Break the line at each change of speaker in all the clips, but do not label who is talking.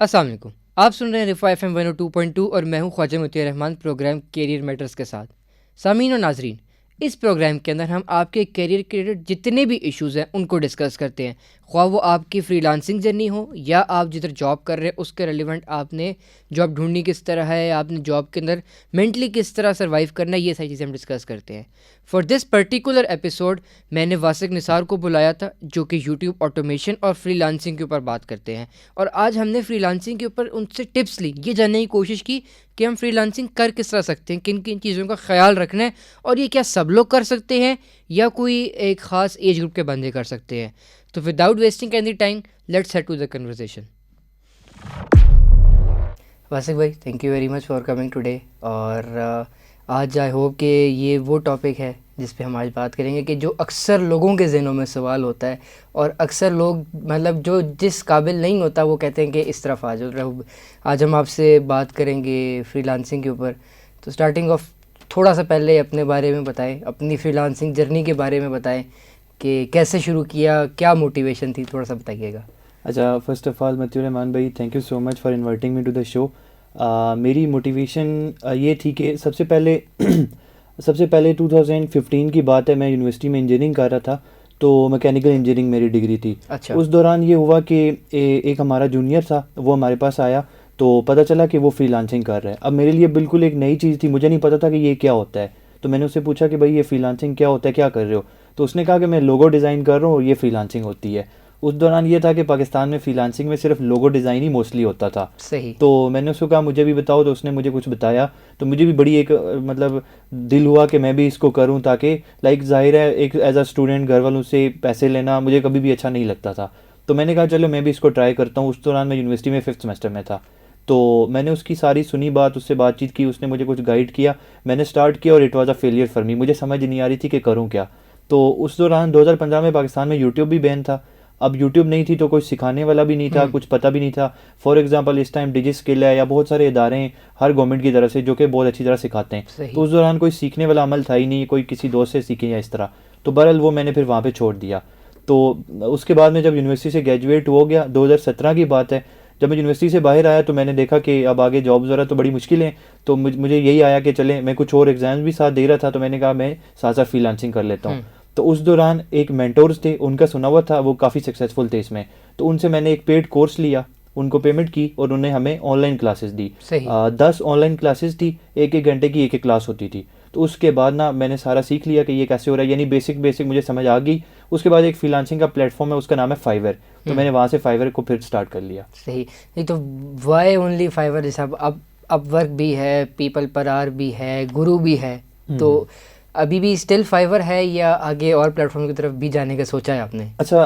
अस्सलाम वालेकुम। आप सुन रहे हैं रिफा FM 102.2 और मैं हूं ख्वाजा मोतिया रहमान प्रोग्राम कैरियर मैटर्स के साथ। सामीन और नाजरीन, इस प्रोग्राम के अंदर हम आपके कैरियर के रिलेटेड जितने भी इश्यूज़ हैं उनको डिस्कस करते हैं, ख्वाह वो आपकी फ्रीलांसिंग जर्नी हो या आप जिधर जॉब कर रहे हैं उसके रेलिवेंट आपने जॉब ढूंढनी किस तरह है, आपने जॉब के अंदर मेंटली किस तरह सर्वाइव करना है, ये सारी चीज़ें हम डिस्कस करते हैं। फॉर दिस पर्टिकुलर एपिसोड मैंने वासिक निसार को बुलाया था जो कि यूट्यूब ऑटोमेशन और फ्रीलांसिंग के ऊपर बात करते हैं, और आज हमने फ्रीलांसिंग के ऊपर उनसे टिप्स ली, ये जानने की कोशिश की कि हम फ्रीलांसिंग कर किस तरह सकते हैं, किन किन चीज़ों का ख्याल रखना है, और ये क्या सब लोग कर सकते हैं या कोई एक ख़ास एज ग्रुप के बंदे कर सकते हैं। तो without wasting any time let's head to the conversation. Wasiq भाई, thank you very much for coming today. और आज आई होप कि ये वो टॉपिक है जिस पे हम आज बात करेंगे कि जो अक्सर लोगों के ज़हनों में सवाल होता है, और अक्सर लोग मतलब जो जिस काबिल नहीं होता वो कहते हैं कि इस तरफ आ जाओ। आज हम आपसे बात करेंगे फ्रीलांसिंग के ऊपर। तो स्टार्टिंग ऑफ थोड़ा सा पहले अपने बारे में बताएं, अपनी फ्रीलांसिंग जर्नी के बारे में बताएं कि कैसे शुरू किया, क्या मोटिवेशन थी, थोड़ा सा बताइएगा।
अच्छा, first of all Matiur Rahman भाई, thank you so much for inviting me to the show. मेरी मोटिवेशन ये थी कि सबसे पहले 2015 की बात है, मैं यूनिवर्सिटी में इंजीनियरिंग कर रहा था, तो मैकेनिकल इंजीनियरिंग मेरी डिग्री थी।
अच्छा।
उस दौरान ये हुआ कि एक हमारा जूनियर था, वो हमारे पास आया, तो पता चला कि वो फ्रीलांसिंग कर रहा है। अब मेरे लिए बिल्कुल एक नई चीज़ थी, मुझे नहीं पता था कि ये क्या होता है। तो मैंने उससे पूछा कि भाई ये फ्रीलांसिंग क्या होता है, क्या कर रहे हो? तो उसने कहा कि मैं लोगो डिज़ाइन कर रहा हूँ और ये फ्रीलांसिंग होती है। उस दौरान ये था कि पाकिस्तान में फ्रीलांसिंग में सिर्फ लोगो डिज़ाइन ही मोस्टली होता था।
सही।
तो मैंने उसको कहा मुझे भी बताओ, तो उसने मुझे कुछ बताया, तो मुझे भी बड़ी एक मतलब दिल हुआ कि मैं भी इसको करूं, ताकि लाइक ज़ाहिर है एक एज अ स्टूडेंट घर वालों से पैसे लेना मुझे कभी भी अच्छा नहीं लगता था। तो मैंने कहा चलो मैं भी इसको ट्राई करता हूँ। उस दौरान मैं यूनिवर्सिटी में 5th सेमेस्टर में था, तो मैंने उसकी सारी सुनी बात, उससे बातचीत की, उसने मुझे कुछ गाइड किया, मैंने स्टार्ट किया और it was a failure for me. मुझे समझ नहीं आ रही थी कि करूँ क्या। तो उस दौरान 2015 में पाकिस्तान में यूट्यूब भी बैन था। अब यूट्यूब नहीं थी तो कोई सिखाने वाला भी नहीं था, कुछ पता भी नहीं था। फॉर एग्जांपल इस टाइम डिजी स्किल है या बहुत सारे इदारे हैं हर गवर्नमेंट की तरफ से जो कि बहुत अच्छी तरह सिखाते हैं। तो उस दौरान कोई सीखने वाला अमल था ही नहीं, कोई किसी दोस्त से सीखे या इस तरह। तो बहरहाल वो मैंने फिर वहाँ पे छोड़ दिया। तो उसके बाद में जब यूनिवर्सिटी से ग्रेजुएट हो गया, 2017 की बात है, जब मैं यूनिवर्सिटी से बाहर आया तो मैंने देखा कि अब आगे जॉब ज़रा तो बड़ी मुश्किल है। तो मुझे यही आया कि चलें, मैं कुछ और एग्ज़ाम्स भी साथ दे रहा था, तो मैंने कहा मैं साथ साथ फ्रीलांसिंग कर लेता हूँ। तो उस दौरान एक मेंटोर्स थे, उनका सुना हुआ था, वो काफ़ी सक्सेसफुल थे इसमें। तो उनसे मैंने एक पेड कोर्स लिया, उनको पेमेंट की और उन्हें हमें ऑनलाइन क्लासेस दी। 10 ऑनलाइन क्लासेस थी, एक एक घंटे की एक एक क्लास होती थी। तो उसके बाद ना मैंने सारा सीख लिया कि ये कैसे हो रहा है, यानी बेसिक मुझे समझ आ गई। उसके बाद एक फ्रीलांसिंग का प्लेटफॉर्म है, उसका नाम है फाइवर। तो मैंने वहाँ से फाइवर को फिर स्टार्ट कर लिया।
सही। नहीं तो वाई ओनली फाइवर? जैसे अब वर्क भी है, पीपल पर आर भी है, गुरु भी है, तो अभी भी स्टिल फाइवर है या आगे और प्लेटफॉर्म की तरफ भी जाने का सोचा है आपने?
अच्छा,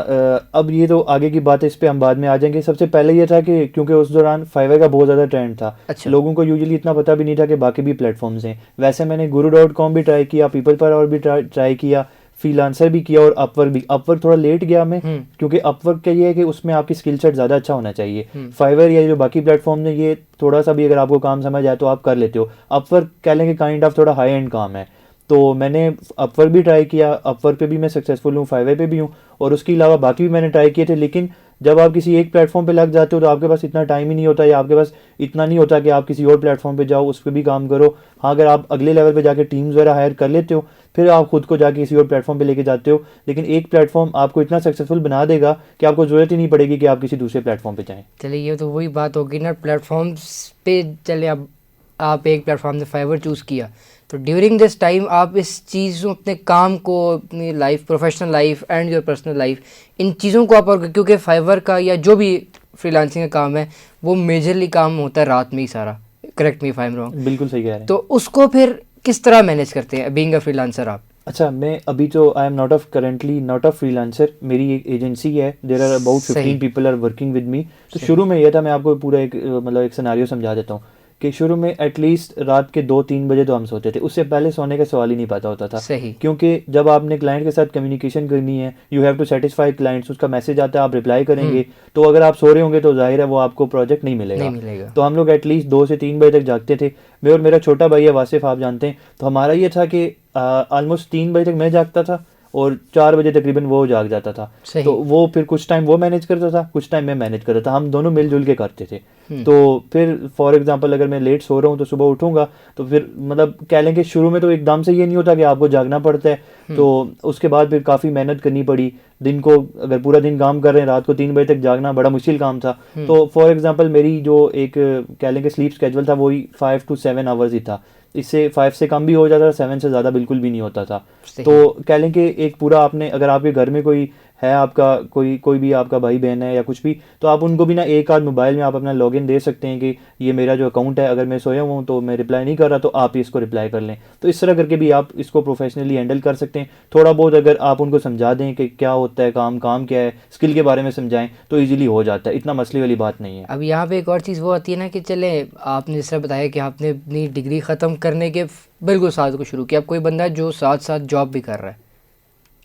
अब ये तो आगे की बात है, इस पे हम बाद में आ जाएंगे। सबसे पहले ये था कि क्योंकि उस दौरान फाइवर का बहुत ज़्यादा ट्रेंड था।
अच्छा।
लोगों को यूजुअली इतना पता भी नहीं था कि बाकी भी प्लेटफॉर्म्स हैं। वैसे मैंने guru.com भी ट्राई किया, पीपल पर और भी ट्राई किया, फ्रीलांसर भी किया और अपवर्क भी। अपवर्क थोड़ा लेट गया मैं, क्योंकि अपवर्क का ये है कि उसमें आपकी स्किल सेट ज़्यादा अच्छा होना चाहिए। फाइवर या जो बाकी प्लेटफॉर्म है ये थोड़ा सा भी अगर आपको काम समझ आए तो आप कर लेते हो। अपवर्क कह लेंगे काइंड ऑफ थोड़ा हाई एंड काम है। तो मैंने अपवर्क भी ट्राई किया, अपवर्क पे भी मैं सक्सेसफुल हूँ, फाइवर पे भी हूँ, और उसके अलावा बाकी भी मैंने ट्राई किए थे। लेकिन जब आप किसी एक प्लेटफॉर्म पे लग जाते हो तो आपके पास इतना टाइम ही नहीं होता, या आपके पास इतना नहीं होता कि आप किसी और प्लेटफॉर्म पे जाओ, उस पर भी काम करो। हाँ, अगर आप अगले लेवल पे जाके टीम्स वगैरह हायर कर लेते हो, फिर आप खुद को जाके किसी और प्लेटफॉर्म पे लेके जाते हो। लेकिन एक प्लेटफॉर्म आपको इतना सक्सेसफुल बना देगा कि आपको ज़रूरत ही नहीं पड़ेगी कि आप किसी दूसरे प्लेटफॉर्म पे जाएँ।
चलिए, ये तो वही बात होगी ना, प्लेटफॉर्म्स पे चले। अब आप एक प्लेटफॉर्म से फाइवर चूज़ किया, तो ड्यूरिंग दिस टाइम आप इस चीज़ों, अपने काम को, अपनी life, professional life and your personal life, इन चीज़ों को आप, और क्योंकि फाइवर का या जो भी फ्रीलांसिंग का काम है वो मेजरली काम होता है रात में ही सारा, correct me if I am wrong.
बिल्कुल सही कह रहे हैं।
तो उसको फिर किस तरह मैनेज करते हैं बीइंग अ फ्रीलांसर आप?
अच्छा, मैं अभी तो I am not a freelancer, मेरी एक एजेंसी है, there are about 15 people are working with me. तो शुरू में यह था, मैं आपको पूरा एक मतलब एक सिनेरियो समझा देता हूँ कि शुरू में एटलीस्ट रात के 2-3 बजे तो हम सोते थे, उससे पहले सोने का सवाल ही नहीं पता होता था।
सही।
क्योंकि जब आपने क्लाइंट के साथ कम्युनिकेशन करनी है, you have to satisfy clients, उसका मैसेज आता है, आप रिप्लाई करेंगे, तो अगर आप सो रहे होंगे तो जाहिर है वो आपको प्रोजेक्ट नहीं मिलेगा। तो हम लोग एटलीस्ट 2 से 3 बजे तक जागते थे। मैं और मेरा छोटा भाई है वासिफ, आप जानते हैं। तो हमारा ये था कि ऑलमोस्ट 3 बजे तक मैं जागता था और 4 बजे तकरीबन वो जाग जाता था। तो वो फिर कुछ टाइम वो मैनेज करता था, कुछ टाइम मैं मैनेज करता था, हम दोनों मिलजुल के करते थे। तो फिर फॉर एग्जांपल अगर मैं लेट सो रहा हूँ तो सुबह उठूंगा, तो फिर मतलब कह लें कि शुरू में तो एकदम से ये नहीं होता कि आपको जागना पड़ता है, तो उसके बाद फिर काफ़ी मेहनत करनी पड़ी। दिन को अगर पूरा दिन काम कर रहे हैं, रात को 3 बजे तक जागना बड़ा मुश्किल काम था। तो फॉर एग्जांपल मेरी जो एक कह लें कि स्लीप स्केजुअल था वही 5 to 7 आवर्स ही था। इससे 5 से कम भी हो जाता था, 7 से ज़्यादा बिल्कुल भी नहीं होता था। तो कह लें कि एक पूरा आपने, अगर आपके घर में कोई है, आपका कोई भी आपका भाई बहन है या कुछ भी, तो आप उनको भी ना एक आध मोबाइल में आप अपना लॉगिन दे सकते हैं कि ये मेरा जो अकाउंट है, अगर मैं सोया हुआ हूँ तो मैं रिप्लाई नहीं कर रहा तो आप इसको रिप्लाई कर लें। तो इस तरह करके भी आप इसको प्रोफेशनली हैंडल कर सकते हैं। थोड़ा बहुत अगर आप उनको समझा दें कि क्या होता है काम क्या है, स्किल के बारे में समझाएं तो ईजिली हो जाता है, इतना मसले वाली बात नहीं है।
अब यहाँ पे एक और चीज़ वो आती है ना कि चले आपने जिस तरह बताया कि आपने अपनी डिग्री ख़त्म करने के बिल्कुल साथ को शुरू किया। अब कोई बंदा जो साथ साथ जॉब भी कर रहा है,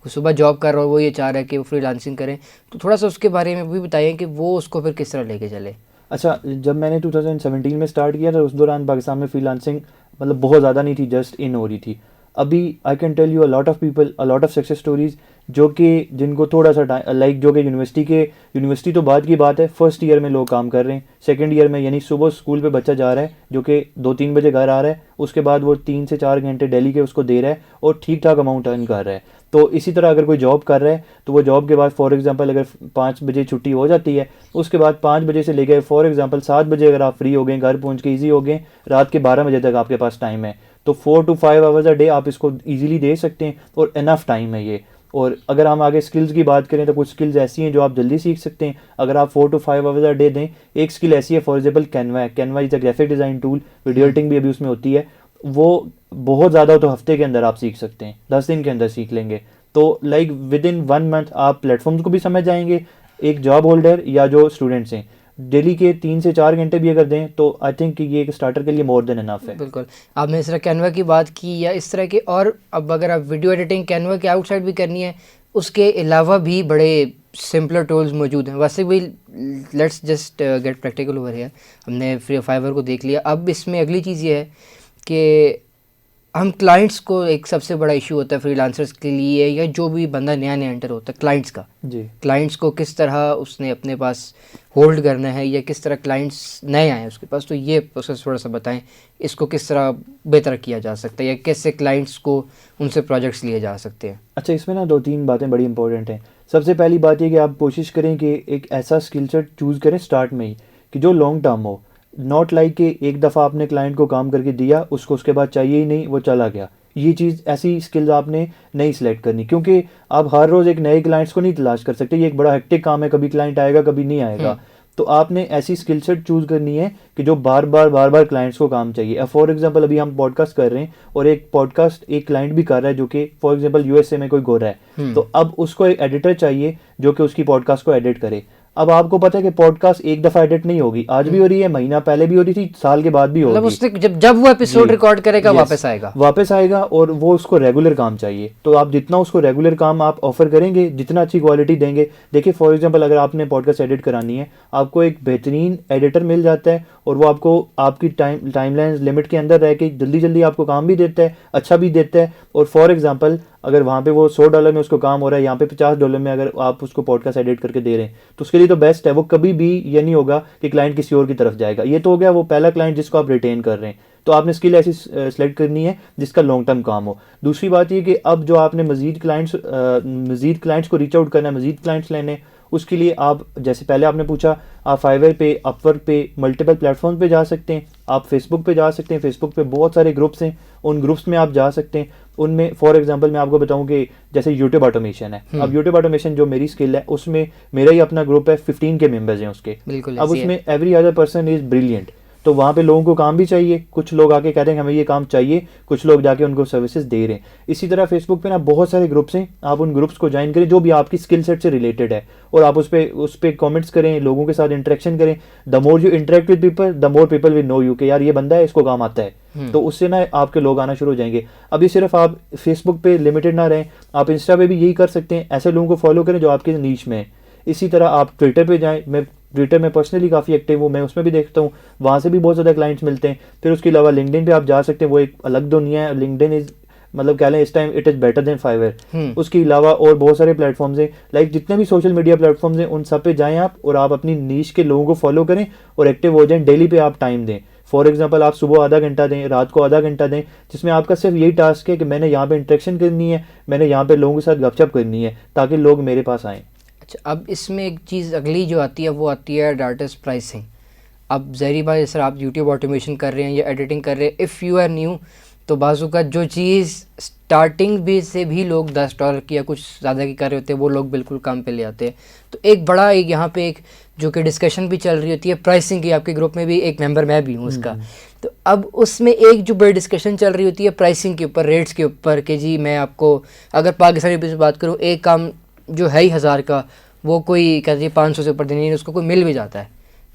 वो सुबह जॉब कर रहा है, वो ये चाह रहा है कि वो फ्रीलांसिंग करें, तो थोड़ा सा उसके बारे में भी बताइए कि वो उसको फिर किस तरह लेके चले।
अच्छा, जब मैंने 2017 में स्टार्ट किया था उस दौरान पाकिस्तान में फ्रीलांसिंग मतलब बहुत ज़्यादा नहीं थी, जस्ट इन हो रही थी। अभी I can tell you a lot of people, a lot of success stories जो कि जिनको थोड़ा सा टाइम लाइक जो कि यूनिवर्सिटी तो बाद की बात है, फर्स्ट ईयर में लोग काम कर रहे हैं, सेकंड ईयर में यानी सुबह स्कूल पे बच्चा जा रहा है जो कि 2-3 बजे घर आ रहा है, उसके बाद वो 3 से 4 घंटे डेली के उसको दे रहा है और ठीक ठाक अमाउंट अर्न कर रहा है। तो इसी तरह अगर कोई जॉब कर रहा है तो वो जॉब के बाद फॉर एग्जांपल अगर 5 बजे छुट्टी हो जाती है, उसके बाद 5 बजे से लेकर फॉर एग्जांपल 7 बजे अगर आप फ्री हो गए, घर पहुंच के ईजी हो गए, रात के 12 बजे तक आपके पास टाइम है, तो 4 to 5 आवर्स अ डे आप इसको ईजिली दे सकते हैं और इनफ टाइम है ये। और अगर हम आगे स्किल्स की बात करें तो कुछ स्किल्स ऐसी हैं जो आप जल्दी सीख सकते हैं अगर आप 4 to 5 आवर्स अ डे दें। एक स्किल ऐसी है for example Canva is a graphic design tool, video editing भी अभी उसमें होती है, वो बहुत ज़्यादा हो तो हफ्ते के अंदर आप सीख सकते हैं, 10 दिन के अंदर सीख लेंगे। तो लाइक विद इन 1 मंथ आप प्लेटफॉर्म्स को भी समझ जाएंगे। एक जॉब होल्डर या जो स्टूडेंट्स हैं डेली के 3 से 4 घंटे भी अगर दें तो आई थिंक कि ये एक स्टार्टर के लिए मोर देन इनफ है।
बिल्कुल, आपने इस तरह कैनवा की बात की या इस तरह के, और अब अगर आप वीडियो एडिटिंग कैनवा के आउटसाइड भी करनी है, उसके अलावा भी बड़े सिंपलर टूल्स मौजूद हैं। वैसे भी let's just get practical over here, हमने फ्री फाइवर को देख लिया। अब इसमें अगली चीज़ ये है कि हम क्लाइंट्स को, एक सबसे बड़ा इशू होता है फ्रीलांसर्स के लिए या जो भी बंदा नया एंटर होता है, क्लाइंट्स का।
जी,
क्लाइंट्स को किस तरह उसने अपने पास होल्ड करना है या किस तरह क्लाइंट्स नए आए उसके पास, तो ये प्रोसेस थोड़ा सा बताएं, इसको किस तरह बेहतर किया जा सकता है या कैसे क्लाइंट्स को उनसे प्रोजेक्ट्स लिए जा सकते हैं।
अच्छा, इसमें ना 2-3 बातें बड़ी इंपॉर्टेंट हैं। सबसे पहली बात ये कि आप कोशिश करें कि एक ऐसा स्किल सेट चूज़ करें स्टार्ट में ही कि जो लॉन्ग टर्म हो, नॉट लाइक कि एक दफ़ा आपने क्लाइंट को काम करके दिया, उसको उसके बाद चाहिए ही नहीं, वो चला गया। ये चीज़, ऐसी स्किल्स आपने नहीं सिलेक्ट करनी, क्योंकि आप हर रोज़ एक नए क्लाइंट्स को नहीं तलाश कर सकते, ये एक बड़ा हेक्टिक काम है, कभी क्लाइंट आएगा कभी नहीं आएगा। तो आपने ऐसी स्किल सेट चूज़ करनी है कि जो बार बार क्लाइंट्स को काम चाहिए। अब फॉर एग्जांपल अभी हम पॉडकास्ट कर रहे हैं और एक पॉडकास्ट एक क्लाइंट भी कर रहा है जो कि फॉर एग्जांपल यूएसए में कोई गोरा है, तो अब उसको एक एडिटर चाहिए जो कि उसकी पॉडकास्ट को एडिट करे। अब आपको पता है कि पॉडकास्ट एक दफ़ा एडिट नहीं होगी, आज भी हो रही है, महीना पहले भी हो रही थी, साल के बाद भी होगी,
मतलब उसने जब वो एपिसोड रिकॉर्ड करेगा वापस आएगा
और वो उसको रेगुलर काम चाहिए। तो आप जितना उसको रेगुलर काम आप ऑफर करेंगे, जितना अच्छी क्वालिटी देंगे, देखिए फॉर एग्जांपल अगर आपने पॉडकास्ट एडिट करानी है, आपको एक बेहतरीन एडिटर मिल जाता है और वो आपको आपकी टाइमलाइन लिमिट के अंदर रह के जल्दी आपको काम भी देता है, अच्छा भी देता है। और फॉर एग्जांपल अगर वहाँ पे वो $100 में उसको काम हो रहा है, यहाँ पे $50 में अगर आप उसको पॉडकास्ट एडिट करके दे रहे हैं, तो उसके लिए तो बेस्ट है। वो कभी भी ये नहीं होगा कि क्लाइंट किसी और की तरफ जाएगा। ये तो हो गया वो पहला क्लाइंट जिसको आप रिटेन कर रहे हैं। तो आपने स्किल ऐसी सेलेक्ट करनी है जिसका लॉन्ग टर्म काम हो। दूसरी बात ये कि अब जो आपने मज़ीद क्लाइंट्स को रीच आउट करना है, मज़ीद क्लाइंट्स लेने, उसके लिए आप, जैसे पहले आपने पूछा, आप फाइवर पे, अपवर्क पे, मल्टीपल प्लेटफॉर्म पे जा सकते हैं, आप फेसबुक पे जा सकते हैं, फेसबुक पे बहुत सारे ग्रुप्स हैं, उन ग्रुप्स में आप जा सकते हैं। उनमें फॉर एग्जांपल मैं आपको बताऊं कि जैसे यूट्यूब ऑटोमेशन है, अब यूट्यूब ऑटोमेशन जो मेरी स्किल है उसमें मेरा ही अपना ग्रुप है, 15 के मेंबर्स हैं उसके। अब उसमें every other person is brilliant, तो वहाँ पे लोगों को काम भी चाहिए, कुछ लोग आके कहते हैं हमें ये काम चाहिए, कुछ लोग जाके उनको सर्विसेज दे रहे हैं। इसी तरह फेसबुक पे ना बहुत सारे ग्रुप्स हैं, आप उन ग्रुप्स को ज्वाइन करें जो भी आपकी स्किल सेट से रिलेटेड है, और आप उस पर कमेंट्स करें, लोगों के साथ इंटरेक्शन करें। The more you interact with people the more people will know you कि यार ये बंदा है, इसको काम आता है, तो उससे ना आपके लोग आना शुरू हो जाएंगे। अभी सिर्फ आप फेसबुक पे लिमिटेड ना रहें, आप इंस्टा पे भी यही कर सकते हैं, ऐसे लोगों को फॉलो करें जो आपके नीच में है। इसी तरह आप ट्विटर पे जाएं, मैं ट्विटर में पर्सनली काफ़ी एक्टिव हूँ, मैं उसमें भी देखता हूँ, वहाँ से भी बहुत ज़्यादा क्लाइंट्स मिलते हैं। फिर उसके अलावा लिंक्डइन पे आप जा सकते हैं, वो एक अलग दुनिया है। लिंक्डइन इज़ मतलब कह लें इस time it is better than Fiverr. उसके अलावा और बहुत सारे प्लेटफॉर्म्स हैं, लाइक जितने भी सोशल मीडिया प्लेटफॉर्म्स हैं उन सब पे जाएं आप, और आप अपनी नीश के लोगों को फॉलो करें और एक्टिव हो जाएं। डेली पे आप टाइम दें। फॉर एग्जांपल आप सुबह आधा घंटा दें, रात को आधा घंटा दें, जिसमें आपका सिर्फ यही टास्क है कि मैंने यहाँ पे इंटरेक्शन करनी है, मैंने यहाँ पे लोगों के साथ गपशप करनी है ताकि लोग मेरे पास आएँ।
अच्छा, अब इसमें एक चीज़ अगली जो आती है वो आती है डाटास प्राइसिंग। अब ज़ाहिर बात है सर, आप यूट्यूब ऑटोमेशन कर रहे हैं या एडिटिंग कर रहे हैं, इफ़ यू आर न्यू, तो बाजू का जो चीज़ स्टार्टिंग भी से भी लोग $10 की या कुछ ज़्यादा की कर रहे होते हैं वो लोग बिल्कुल काम पे ले आते हैं। तो एक बड़ा एक यहाँ पे एक जो कि डिस्कशन भी चल रही होती है प्राइसिंग की, आपके ग्रुप में भी एक मेंबर मैं भी हूँ उसका। तो अब उसमें एक जो बड़ी डिस्कशन चल रही होती है प्राइसिंग के ऊपर, रेट्स के ऊपर, कि जी मैं आपको अगर पाकिस्तानी रुपये से बात करूँ, एक काम जो है ही 1000 का वो कोई कहते हैं 500 से ऊपर देनी है, उसको कोई मिल भी जाता है।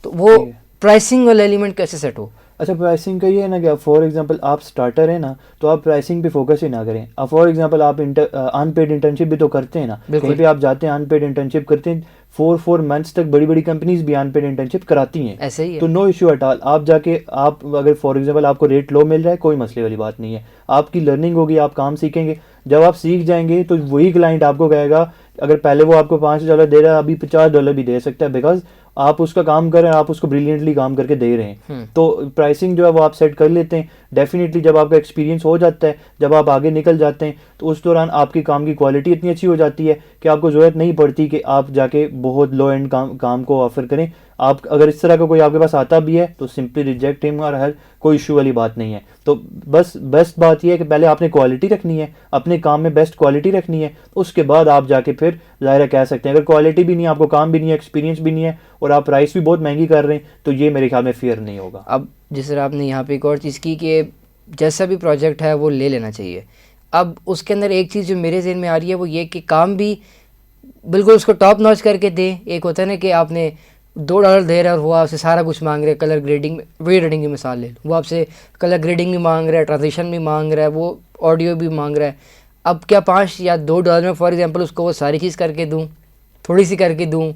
तो वो प्राइसिंग वाला एलिमेंट कैसे सेट हो?
अच्छा, प्राइसिंग का ये है ना कि फॉर एग्जांपल आप स्टार्टर है ना, तो आप प्राइसिंग पे फोकस ही ना करें। अब फॉर एग्जांपल आप अनपेड इंटर्नशिप भी तो करते हैं ना, कहीं पे आप जाते हैं अनपेड इंटर्नशिप करते हैं, 4 मंथ्स तक बड़ी बड़ी कंपनीज भी अनपेड इंटर्नशिप कराती हैं,
ऐसे ही है।
तो नो इशू एट ऑल। आप जाके आप अगर फॉर एग्जांपल आपको रेट लो मिल रहा है, कोई मसले वाली बात नहीं है, आपकी लर्निंग होगी, आप काम सीखेंगे। जब आप सीख जाएंगे तो वही क्लाइंट आपको कहेगा, अगर पहले वो आपको $5 दे रहा है, अभी $50 भी दे सकता है, बिकॉज आप उसका काम कर रहे हैं, आप उसको ब्रिलियंटली काम करके दे रहे हैं। तो प्राइसिंग जो है वो आप सेट कर लेते हैं। डेफिनेटली जब आपका एक्सपीरियंस हो जाता है, जब आप आगे निकल जाते हैं, तो उस दौरान आपके काम की क्वालिटी इतनी अच्छी हो जाती है कि आपको ज़रूरत नहीं पड़ती कि आप जाके बहुत लो एंड काम को ऑफर करें। आप अगर इस तरह का कोई आपके पास आता भी है तो सिंपली रिजेक्ट हिम, और हर कोई इशू वाली बात नहीं है। तो बस बेस्ट बात यह है कि पहले आपने क्वालिटी रखनी है, अपने काम में बेस्ट क्वालिटी रखनी है, उसके बाद आप जाके फिर ज़ाहिर कह सकते हैं। अगर क्वालिटी भी नहीं है, आपको काम भी नहीं है, एक्सपीरियंस भी नहीं है, और आप प्राइस भी बहुत महंगी कर रहे हैं, तो ये मेरे ख्याल में फेयर नहीं होगा।
अब जिस तरह आपने यहाँ पे एक और चीज़ की कि जैसा भी प्रोजेक्ट है वो ले लेना चाहिए। अब उसके अंदर एक चीज़ जो मेरे ज़हन में आ रही है वो ये कि काम भी बिल्कुल उसको टॉप नॉच करके दें। एक होता है ना कि आपने $2 दे रहा है और वो आपसे सारा कुछ मांग रहे हैं, कलर ग्रेडिंग, वीडियो एडिटिंग की मिसाल ले, वो आपसे कलर ग्रेडिंग भी मांग रहा है, ट्रांजिशन भी मांग रहा है, वो ऑडियो भी मांग रहा है। अब क्या $5 या $2 में फॉर एग्जांपल उसको वो सारी चीज़ करके दूं, थोड़ी सी करके दूं?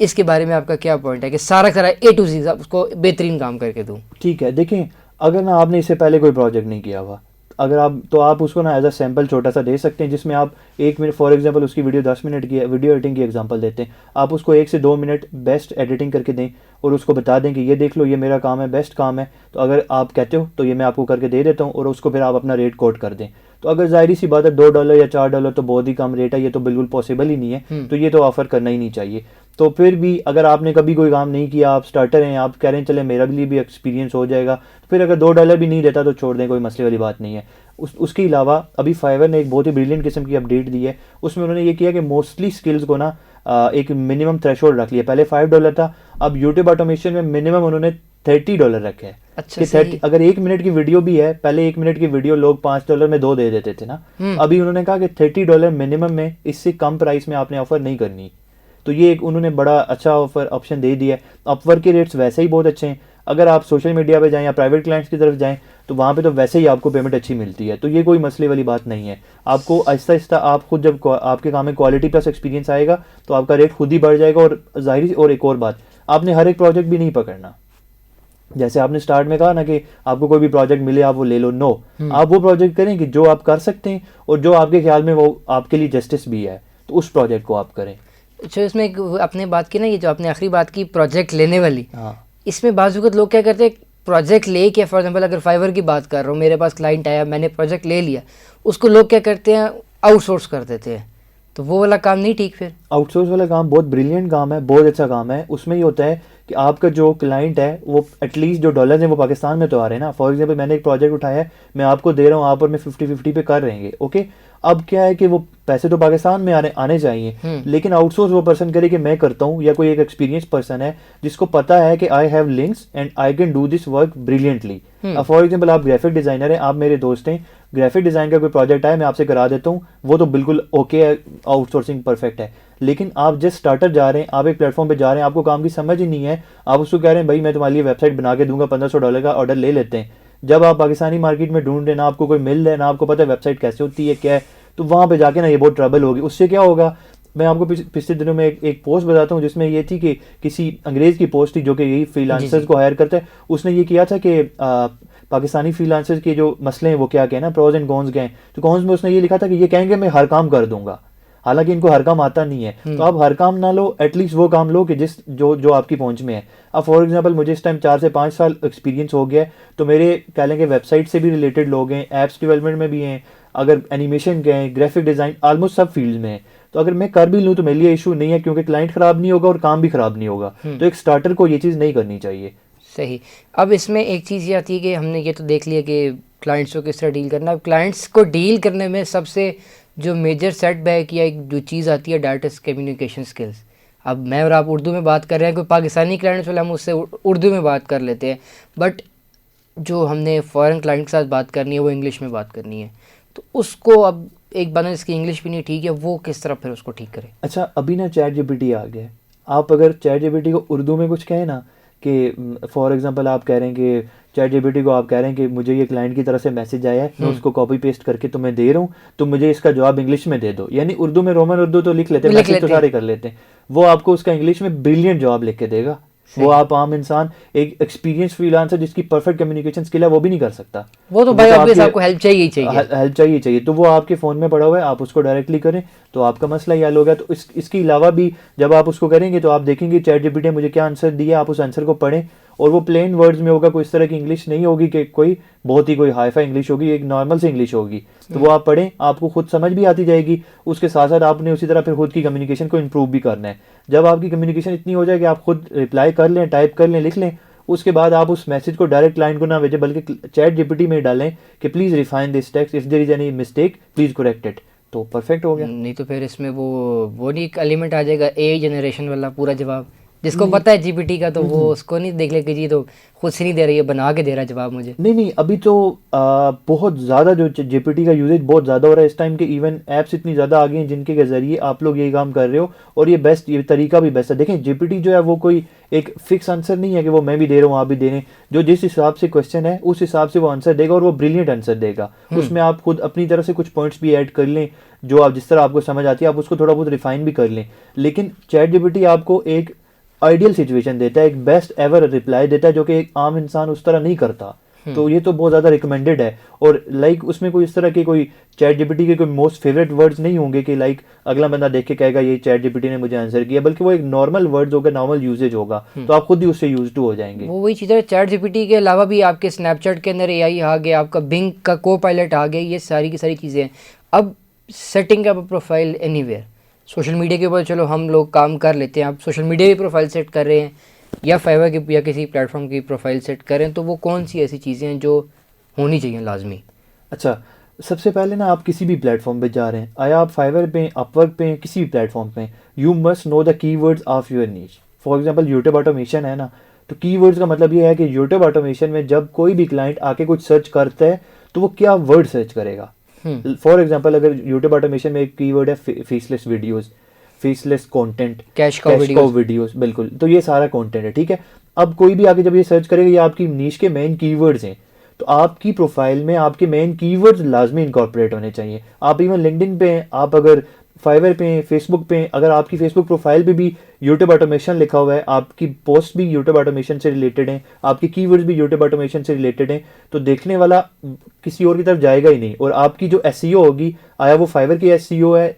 इसके बारे में आपका क्या पॉइंट है कि सारा A to Z उसको बेहतरीन काम करके दूं?
ठीक है, देखें, अगर ना आपने इससे पहले कोई प्रोजेक्ट नहीं किया हुआ, अगर आप तो आप उसको ना एज अ सैम्पल छोटा सा दे सकते हैं, जिसमें आप 1 मिनट फॉर एग्जांपल उसकी वीडियो 10 मिनट की है, वीडियो एडिटिंग की एग्जांपल देते हैं, आप उसको 1 से 2 मिनट बेस्ट एडिटिंग करके दें और उसको बता दें कि ये देख लो, ये मेरा काम है, बेस्ट काम है, तो अगर आप कहते हो तो ये मैं आपको करके दे देता हूँ, और उसको फिर आप अपना रेट कोट कर दें। तो अगर जाहिर सी बात है $2 या $4 तो बहुत ही कम रेट है, ये तो बिल्कुल पॉसिबल ही नहीं है, तो ये तो ऑफर करना ही नहीं चाहिए। तो फिर भी अगर आपने कभी कोई काम नहीं किया, आप स्टार्टर हैं, आप कह रहे हैं चले मेरा भी एक्सपीरियंस हो जाएगा, तो फिर अगर $2 भी नहीं देता तो छोड़ दें, कोई मसले वाली बात नहीं है। उसके अलावा अभी फाइवर ने एक बहुत ही ब्रिलियंट किस्म की अपडेट दी है, उसमें उन्होंने ये किया कि मोस्टली स्किल्स को ना एक मिनिमम थ्रेशोल्ड रख लिया। पहले $5 था, अब यूट्यूब ऑटोमेशन में मिनिमम उन्होंने $30 रखे हैं।
अच्छा,
कि 30 अगर 1 मिनट की वीडियो भी है, पहले 1 मिनट की वीडियो लोग $5 में 2 दे देते थे ना, अभी उन्होंने कहा कि $30 मिनिमम में, इससे कम प्राइस में आपने ऑफर नहीं करनी। तो ये एक उन्होंने बड़ा अच्छा ऑप्शन दे दिया है। अपवर्क के रेट्स वैसे ही बहुत अच्छे हैं, अगर आप सोशल मीडिया पे जाएं या प्राइवेट क्लाइंट्स की तरफ जाएं तो वहाँ पे तो वैसे ही आपको पेमेंट अच्छी मिलती है, तो ये कोई मसले वाली बात नहीं है। आपको आहिस्ता आहिस्ता आप खुद जब आपके काम में क्वालिटी प्लस एक्सपीरियंस आएगा तो आपका रेट खुद ही बढ़ जाएगा। और जाहिर और एक और बात, आपने हर एक प्रोजेक्ट भी नहीं पकड़ना। जैसे आपने स्टार्ट में कहा ना कि आपको कोई भी प्रोजेक्ट मिले आप वो ले लो, नो, आप वो प्रोजेक्ट करें कि जो आप कर सकते हैं और जो आपके ख्याल में वो आपके लिए जस्टिस भी है, तो उस प्रोजेक्ट को आप करें।
अच्छा, इसमें एक आपने बात की ना, ये जो आपने आखिरी बात की प्रोजेक्ट लेने वाली,
हाँ,
इसमें बाज़ लोग क्या करते हैं, प्रोजेक्ट ले के फॉर एग्जांपल अगर फाइवर की बात कर रहा हूँ, मेरे पास क्लाइंट आया, मैंने प्रोजेक्ट ले लिया, उसको लोग क्या करते हैं आउटसोर्स कर देते हैं, तो वो वाला काम नहीं ठीक। फिर
आउटसोर्स वाला काम बहुत ब्रिलियंट काम है, बहुत अच्छा काम है। उसमें ये होता है कि आपका जो क्लाइंट है वो एटलीस्ट जो डॉलर्स हैं वो पाकिस्तान में तो आ रहे हैं ना। फॉर एग्जांपल मैंने एक प्रोजेक्ट उठाया है, मैं आपको दे रहा हूँ, आप और मैं 50-50 पे कर रहेंगे, ओके। अब क्या है कि वो पैसे तो पाकिस्तान में आने चाहिए, लेकिन आउटसोर्स वो पर्सन करे कि मैं करता हूँ, या कोई एक एक्सपीरियंस पर्सन है जिसको पता है कि I have links and I can do this work brilliantly. For example आप ग्राफिक डिजाइनर हैं, आप मेरे दोस्त हैं, ग्राफिक डिजाइन का कोई प्रोजेक्ट आए मैं आपसे करा देता हूँ, वो तो बिल्कुल ओके है, आउटसोर्सिंग परफेक्ट है। लेकिन आप जिस स्टार्टर जा रहे हैं, आप एक प्लेटफॉर्म पे जा रहे हैं, आपको काम की समझ ही नहीं है, आप उसको कह रहे हैं भाई मैं तुम्हारे लिए वेबसाइट बना के दूंगा, $1500 का ऑर्डर ले लेते हैं। जब आप पाकिस्तानी मार्केट में ढूंढ रहे ना आपको कोई मिल रहा है, ना आपको पता है वेबसाइट कैसे होती है क्या है, तो वहाँ पे जाके ना ये बहुत ट्रबल होगी। उससे क्या होगा, मैं आपको पिछले दिनों में एक पोस्ट बताता हूँ जिसमें ये थी कि किसी अंग्रेज़ की पोस्ट थी जो कि यही फ्रीलांसर्स को हायर करता है। उसने ये किया था कि पाकिस्तानी फ्रीलांसर्स के जो मसले हैं वो क्या क्या है ना, प्रोज एंड कॉन्स क्या हैं। तो कॉन्स में उसने ये लिखा था कि ये कहेंगे मैं हर काम कर दूंगा, हालांकि इनको हर काम आता नहीं है। तो आप हर काम ना लो, एटलीस्ट वो काम लो कि जिस जो जो आपकी पहुंच में है। अब फॉर एग्जांपल मुझे इस टाइम 4 से 5 साल एक्सपीरियंस हो गया है, तो मेरे कह लेंगे वेबसाइट से भी रिलेटेड लोग हैं, एप्स डेवलपमेंट में भी हैं, अगर एनिमेशन के हैं, ग्राफिक डिज़ाइन, ऑलमोस्ट सब फील्ड में है। तो अगर मैं कर भी लूँ तो मेरे लिए इशू नहीं है, क्योंकि क्लाइंट ख़राब नहीं होगा और काम भी ख़राब नहीं होगा। तो एक स्टार्टर को ये चीज़ नहीं करनी चाहिए।
सही। अब इसमें एक चीज़ ये आती है कि हमने ये तो देख लिया कि क्लाइंट्स को किस तरह डील करना। अब क्लाइंट्स को डील करने में सबसे जो मेजर सेटबैक या एक जो चीज़ आती है, डेट इज़ कम्युनिकेशन स्किल्स। अब मैं और आप उर्दू में बात कर रहे हैं, कोई पाकिस्तानी क्लाइंट्स वाले हम उससे उर्दू में बात कर लेते हैं, बट जो हमने फ़ॉरेन क्लाइंट के साथ बात करनी है वो इंग्लिश में बात करनी है। तो उसको अब एक बंदा जिसकी इंग्लिश भी नहीं ठीक है, वो किस तरह फिर उसको ठीक करे?
अच्छा, अभी ना चैट जीपीटी आ गया है। आप अगर चैट जीपीटी को उर्दू में कुछ कहें ना, कि फॉर एग्जांपल आप कह रहे हैं कि चैट जीपीटी को आप कह रहे हैं कि मुझे ये क्लाइंट की तरफ से मैसेज आया है, मैं उसको कॉपी पेस्ट करके तुम्हें दे रहा हूँ, तो मुझे इसका जवाब इंग्लिश में दे दो। यानी उर्दू में रोमन उर्दू तो लिख लेते हैं, मैसेज तो सारे कर लेते हैं, वो आपको उसका इंग्लिश में ब्रिलियंट जवाब लिख के देगा। वो आप आम इंसान, एक एक्सपीरियंस फ्रीलांसर जिसकी परफेक्ट कम्युनिकेशन स्किल है, वो भी नहीं कर सकता।
वो तो भाई ऑब्वियस आपको हेल्प चाहिए ही चाहिए,
हेल्प चाहिए चाहिए। तो वो आपके फ़ोन में पड़ा हुआ है, आप उसको डायरेक्टली करें तो आपका मसला ही हल हो गया। तो इसके अलावा भी जब आप उसको करेंगे तो आप देखेंगे चैट जीपीटी ने मुझे क्या आंसर दिया, आप उस आंसर को पढ़ें और वो प्लेन वर्ड्स में होगा, कोई इस तरह की इंग्लिश नहीं होगी कि कोई बहुत ही कोई हाईफाई इंग्लिश होगी, एक नॉर्मल सी इंग्लिश होगी। तो वो आप पढ़ें, आपको खुद समझ भी आती जाएगी। उसके साथ साथ आपने उसी तरह फिर खुद की कम्युनिकेशन को इम्प्रूव भी करना है। जब आपकी कम्युनिकेशन इतनी हो जाए कि आप खुद रिप्लाई कर लें, टाइप कर लें, लिख लें, उसके बाद आप उस मैसेज को डायरेक्ट क्लाइंट को ना भेजें, बल्कि चैट जीपीटी में डालें कि please refine this text, if there is any mistake please correct it. तो परफेक्ट हो गया।
नहीं तो फिर इसमें वो नहीं एक एलिमेंट आ जाएगा, ए जनरेशन वाला पूरा जवाब, जिसको पता है जीपीटी का, तो वो उसको नहीं देख ले कि जी तो खुद से नहीं दे रही है, बना के दे रहा है जवाब मुझे।
नहीं, अभी तो बहुत ज़्यादा जो जीपीटी का यूजेज बहुत ज़्यादा हो रहा है इस टाइम के। इवन ऐप्स इतनी ज़्यादा आ गई हैं जिनके के ज़रिए आप लोग ये काम कर रहे हो, और ये तरीका भी बेस्ट है। देखें, जीपीटी जो है वो कोई एक फिक्स आंसर नहीं है कि वो मैं भी दे रहा हूँ आप भी दे रहे हैं। जो जिस हिसाब से क्वेश्चन है उस हिसाब से वो आंसर देगा, और वो ब्रिलियंट आंसर देगा। उसमें आप खुद अपनी तरफ से कुछ पॉइंट्स भी ऐड कर लें, जो आप जिस तरह आपको समझ आती है आप उसको थोड़ा बहुत रिफाइन भी कर लें। लेकिन चैट जीपीटी आपको एक आइडियल सिचुएशन देता है, एक बेस्ट एवर रिप्लाई देता है, जो कि एक आम इंसान उस तरह नहीं करता। तो ये तो बहुत ज़्यादा रिकमेंडेड है। और लाइक उसमें कोई इस तरह के कोई चैट जीपीटी के कोई मोस्ट फेवरेट वर्ड्स नहीं होंगे कि लाइक अगला बंदा देख के कहेगा ये चैट जीपीटी ने मुझे आंसर किया, बल्कि वो एक नॉर्मल वर्ड्स होगा, नॉर्मल यूजेज होगा, तो आप खुद ही उससे यूज टू हो जाएंगे।
वो वही चीज़ है, चैट जीपीटी के अलावा भी आपके स्नैपचैट के अंदर एआई आ गया, आपका बिंग का को पायलट आ गया, ये सारी की सारी चीज़ें हैं। अब setting up profile anywhere, social media के ऊपर चलो हम लोग काम कर लेते हैं, आप सोशल मीडिया की प्रोफाइल सेट कर रहे हैं या फाइवर की या किसी प्लेटफॉर्म की प्रोफाइल सेट करें, तो वो कौन सी ऐसी चीज़ें हैं जो होनी चाहिए लाजमी?
अच्छा, सबसे पहले ना आप किसी भी प्लेटफॉर्म पे जा रहे हैं, आया आप फाइवर पे, अपवर्क पे, किसी भी प्लेटफॉर्म पे, you must know the keywords of your niche. For example YouTube automation है ना, तो कीवर्ड्स का मतलब ये है कि यूट्यूब ऑटोमेशन में जब कोई भी क्लाइंट आके कुछ सर्च करता है तो वो क्या वर्ड सर्च करेगा। फॉर एग्जांपल अगर यूट्यूब ऑटोमेशन में एक कीवर्ड है faceless videos, faceless content,
cash cow
videos, बिल्कुल, तो ये सारा कंटेंट है, ठीक है। अब कोई भी आके जब ये सर्च करेगा, ये आपकी नीश के मेन कीवर्ड्स हैं, तो आपकी प्रोफाइल में आपके मेन कीवर्ड्स लाजमी इनकॉर्पोरेट होने चाहिए। आप इवन लिंक्डइन पे हैं, आप अगर फाइवर पे हैं, फेसबुक पे हैं, अगर आपकी फेसबुक प्रोफाइल पे भी यूट्यूब ऑटोमेशन लिखा हुआ है, आपकी पोस्ट भी यूट्यूब ऑटोमेशन से रिलेटेड हैं, आपकी कीवर्ड्स भी यूट्यूब ऑटोमेशन से रिलेटेड हैं, तो देखने वाला किसी और की तरफ जाएगा ही नहीं। और आपकी जो एसईओ होगी, आया वो फाइवर की एसईओ है,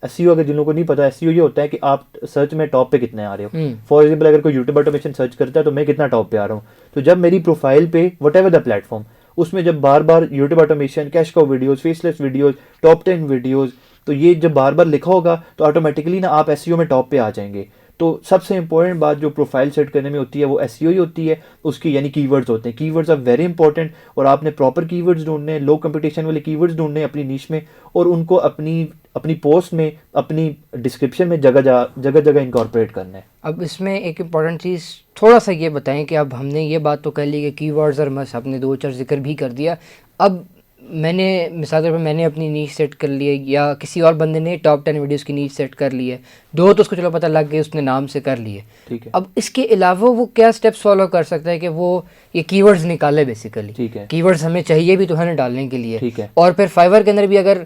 एसईओ अगर जिन लोगों को नहीं पता, एसईओ ये होता है कि आप सर्च में टॉप पे कितने आ रहे हो। फॉर एग्जांपल अगर कोई यूट्यूब ऑटोमेशन सर्च करता है तो मैं कितना टॉप पे आ रहा हूँ। तो जब मेरी प्रोफाइल पे वट एवर द प्लेटफॉर्म, उसमें जब बार बार YouTube automation, cash cow videos, faceless videos, top 10 videos, तो ये जब बार बार लिखा होगा तो ऑटोमेटिकली ना आप एसईओ में टॉप पे आ जाएंगे। तो सबसे इंपॉर्टेंट बात जो प्रोफाइल सेट करने में होती है वो एसईओ ही होती है, उसकी यानी कीवर्ड्स होते हैं। कीवर्ड्स आर वेरी इंपॉर्टेंट, और आपने प्रॉपर कीवर्ड्स ढूंढने हैं, लो कंपटीशन वाले कीवर्ड्स ढूंढने हैं अपनी नीश में, और उनको अपनी पोस्ट में, अपनी डिस्क्रिप्शन में जगह जगह इनकॉर्पोरेट करना है।
अब इसमें एक इम्पॉर्टेंट चीज़ थोड़ा सा ये बताएं कि अब हमने ये बात तो कर ली कि कीवर्ड्स और मस आपने 2-4 जिक्र भी कर दिया। अब मैंने मिसाल तौर पर मैंने अपनी नीश सेट कर ली है, या किसी और बंदे ने टॉप 10 वीडियोस की नीश सेट कर ली है, दो तो उसको चलो पता लग गया, उसने नाम से कर लिए,
ठीक है।
अब इसके अलावा वो क्या स्टेप्स फॉलो कर सकता है कि वो ये कीवर्ड्स निकाले बेसिकली?
ठीक है।
कीवर्ड्स हमें चाहिए भी तो है ना डालने के लिए,
ठीक है।
और फिर फाइवर के अंदर भी अगर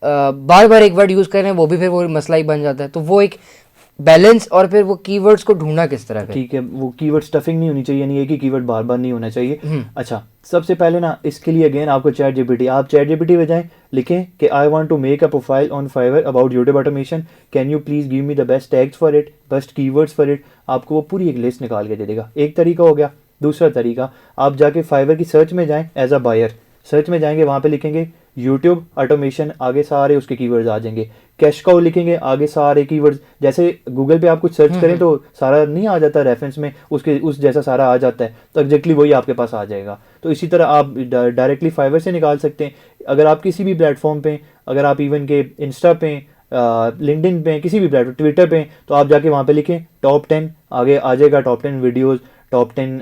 बार बार एक वर्ड यूज़ करें वो भी फिर वो मसला ही बन जाता है। तो वो एक बैलेंस और फिर वो कीवर्ड्स को ढूंढना किस तरह का।
ठीक है, वो कीवर्ड स्टफिंग नहीं होनी चाहिए, यानी एक ही कीवर्ड बार बार नहीं होना चाहिए। अच्छा, सबसे पहले ना इसके लिए अगेन आपको चैट जीपीटी, आप चैट जीपीटी पे जाएं, लिखें कि I want to make a profile on Fiverr about YouTube automation, can you please give me the best tags for it, best keywords for it. आपको वो पूरी एक लिस्ट निकाल के दे देगा। एक तरीका हो गया। दूसरा तरीका, आप जाके फाइवर की सर्च में जाएं, एज अ बायर सर्च में जाएंगे, वहाँ पे लिखेंगे यूट्यूब ऑटोमेशन, आगे सारे उसके कीवर्ड्स आ जाएंगे। कैश काउ लिखेंगे, आगे सारे कीवर्ड्स, जैसे गूगल पे आप कुछ सर्च करें तो सारा नहीं आ जाता रेफरेंस में, उसके उस जैसा सारा आ जाता है, तो एग्जैक्टली वही आपके पास आ जाएगा। तो इसी तरह आप डायरेक्टली फाइवर से निकाल सकते हैं। अगर आप किसी भी प्लेटफॉर्म पे, अगर आप इवन के इंस्टा पे, लिंक्डइन पे, किसी भी प्लेटफॉर्म, ट्विटर पे, तो आप जाके वहाँ पे लिखें टॉप 10, आगे आ जाएगा top 10 videos, top 10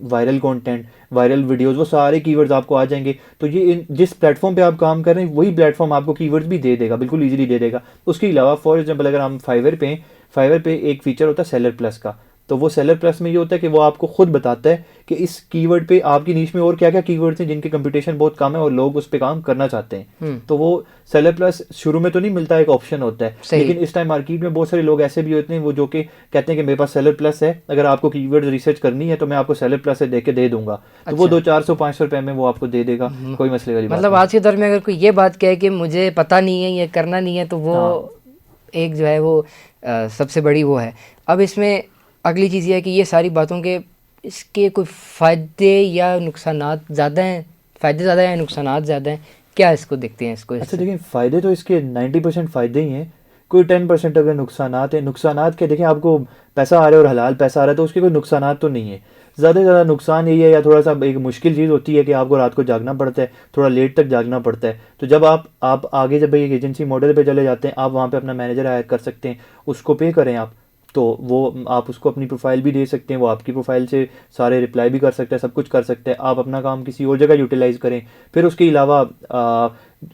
viral content, viral videos, वो सारे कीवर्ड्स आपको आ जाएंगे। तो ये जिस प्लेटफॉर्म पे आप काम कर रहे हैं वही प्लेटफॉर्म आपको कीवर्ड्स भी दे देगा, बिल्कुल इजीली दे देगा। उसके अलावा फॉर एग्जांपल अगर हम फाइवर पे एक फीचर होता है सेलर प्लस का, तो वो सेलर प्लस में ये होता है कि वो आपको खुद बताता है कि इस कीवर्ड पे आपकी नीश में और क्या क्या कीवर्ड्स हैं जिनके कंपटीशन बहुत कम है और लोग उस पे काम करना चाहते हैं। तो वो सेलर प्लस शुरू में तो नहीं मिलता, एक ऑप्शन होता है, लेकिन इस टाइम मार्केट में बहुत सारे लोग ऐसे भी होते हैं वो जो कि कहते हैं कि मेरे पास सेलर प्लस है, अगर आपको कीवर्ड रिसर्च करनी है तो मैं आपको सेलर प्लस से देख के दे दूंगा। तो वो 200-400-500 रुपए में वो आपको दे देगा, कोई मसले वाली बात
मतलब आज के दौर में अगर कोई ये बात कहे कि मुझे पता नहीं है, ये करना नहीं है, तो वो एक जो है वो सबसे बड़ी वो है। अब इसमें अगली चीज़ ये है कि ये सारी बातों के इसके कोई फ़ायदे या नुकसानात ज़्यादा हैं, फ़ायदे ज़्यादा हैं या नुकसानात ज़्यादा हैं, क्या इसको देखते हैं इसको?
अच्छा देखिए, फ़ायदे तो इसके 90% फ़ायदे ही हैं, कोई 10% अगर नुकसानात है। नुकसानात क्या, देखिए आपको पैसा आ रहा है और हलाल पैसा आ रहा है तो उसके कोई नुकसानात तो नहीं है। ज़्यादा से ज़्यादा नुकसान यही है, या थोड़ा सा एक मुश्किल चीज़ होती है कि आपको रात को जागना पड़ता है, थोड़ा लेट तक जागना पड़ता है। तो जब आप आगे जब एक एजेंसी मॉडल पे चले जाते हैं, आप वहाँ पे अपना मैनेजर हायर कर सकते हैं, उसको पे करें आप, तो वो आप उसको अपनी प्रोफाइल भी दे सकते हैं, वो आपकी प्रोफाइल से सारे रिप्लाई भी कर सकते हैं, सब कुछ कर सकते हैं। आप अपना काम किसी और जगह यूटिलाइज़ करें। फिर उसके अलावा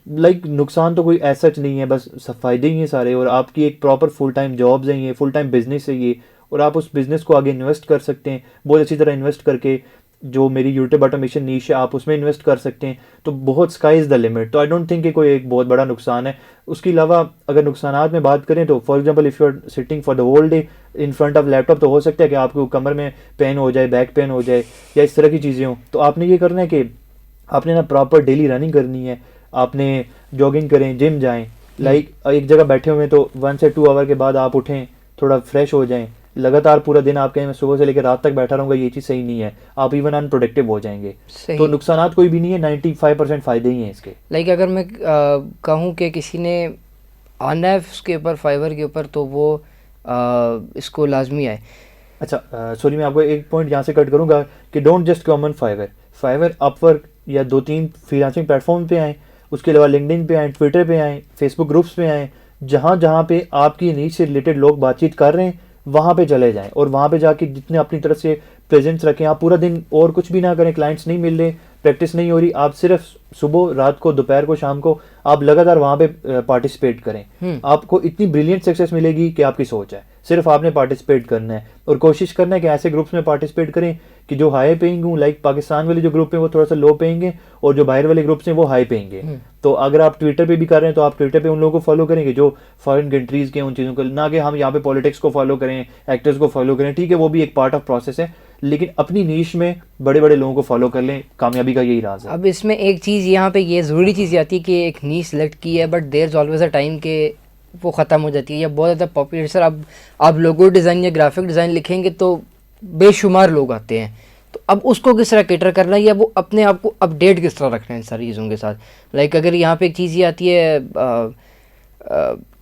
लाइक नुकसान तो कोई ऐसा सच नहीं है, बस फ़ायदे ही हैं सारे। और आपकी एक प्रॉपर फुल टाइम जॉब्स हैं, ये फुल टाइम बिजनेस है ये, और आप उस बिज़नेस को आगे इन्वेस्ट कर सकते हैं बहुत अच्छी तरह इन्वेस्ट करके। जो मेरी यूट्यूब ऑटोमेशन नीश है आप उसमें इन्वेस्ट कर सकते हैं। तो बहुत स्काई इज़ द लिमिट। तो आई डोंट थिंक कि कोई एक बहुत बड़ा नुकसान है। उसके अलावा अगर नुकसानात में बात करें तो for example if you are sitting for the whole day in front of laptop, तो हो सकता है कि आपको कमर में पेन हो जाए, बैक पेन हो जाए, या इस तरह की चीज़ें हों। तो आपने ये करना है कि आपने ना प्रॉपर डेली रनिंग करनी है, आपने जॉगिंग करें, जिम जाएँ, लाइक एक जगह बैठे हुए तो 1 से 2 आवर के बाद आप उठें, थोड़ा फ्रेश हो जाएं। लगातार पूरा दिन आप कहें मैं सुबह से लेकर रात तक बैठा रहूँगा, ये चीज़ सही नहीं है, आप इवन अनप्रोडक्टिव हो जाएंगे। तो नुकसानात कोई भी नहीं है, 95% फ़ायदे ही हैं इसके।
लाइक अगर मैं कहूँ कि किसी ने आना है उसके ऊपर, फाइवर के ऊपर, तो वो इसको लाजमी आए।
अच्छा सॉरी, मैं आपको एक पॉइंट यहाँ से कट करूँगा कि don't just common Fiverr, Upwork या 2-3 फ्रीलांसिंग प्लेटफॉर्म पे आएँ, उसके अलावा लिंक्डइन पे आएँ, ट्विटर पे आएँ, फेसबुक ग्रुप्स पे आएँ, जहाँ जहाँ पे आपकी नीड से रिलेटेड लोग बातचीत कर रहे हैं वहाँ पे चले जाएं, और वहाँ पे जाके जितने अपनी तरफ से प्रेजेंस रखें। आप पूरा दिन और कुछ भी ना करें, क्लाइंट्स नहीं मिल रहे, प्रैक्टिस नहीं हो रही, आप सिर्फ सुबह, रात को, दोपहर को, शाम को आप लगातार वहाँ पे पार्टिसिपेट करें। आपको इतनी ब्रिलियंट सक्सेस मिलेगी कि आपकी सोच है, सिर्फ आपने पार्टिसिपेट करना है और कोशिश करना है कि ऐसे ग्रुप्स में पार्टिसिपेट करें कि जो हाई पेइंग हूँ, लाइक पाकिस्तान वाले जो ग्रुप हैं वो थोड़ा सा लो पेइंग है और जो बाहर वाले ग्रुप्स हैं वो हाई पेइंग है। तो अगर आप ट्विटर पे भी कर रहे हैं तो आप ट्विटर पे उन लोगों को फॉलो करेंगे जो फॉरेन कंट्रीज के उन चीज़ों को, ना कि हम यहाँ पे पॉलिटिक्स को फॉलो करें, एक्टर्स को फॉलो करें। ठीक है, वो भी एक पार्ट ऑफ प्रोसेस है, लेकिन अपनी नीश में बड़े बड़े लोगों को फॉलो कर लें, कामयाबी का यही राज है।
अब इसमें एक चीज़ यहाँ पे ये ज़रूरी चीज़ आती है कि एक नीश सेलेक्ट की है, but there is always a time के वो ख़त्म हो जाती है या बहुत ज़्यादा पॉपुलर। सर अब आप लोगो डिज़ाइन या ग्राफिक डिज़ाइन लिखेंगे तो बेशुमार लोग आते हैं, तो अब उसको किस तरह कैटर करना है या वो अपने आप को अपडेट किस तरह रखना है इन सारी चीज़ों के साथ। लाइक अगर यहाँ पे एक चीज़ ये आती है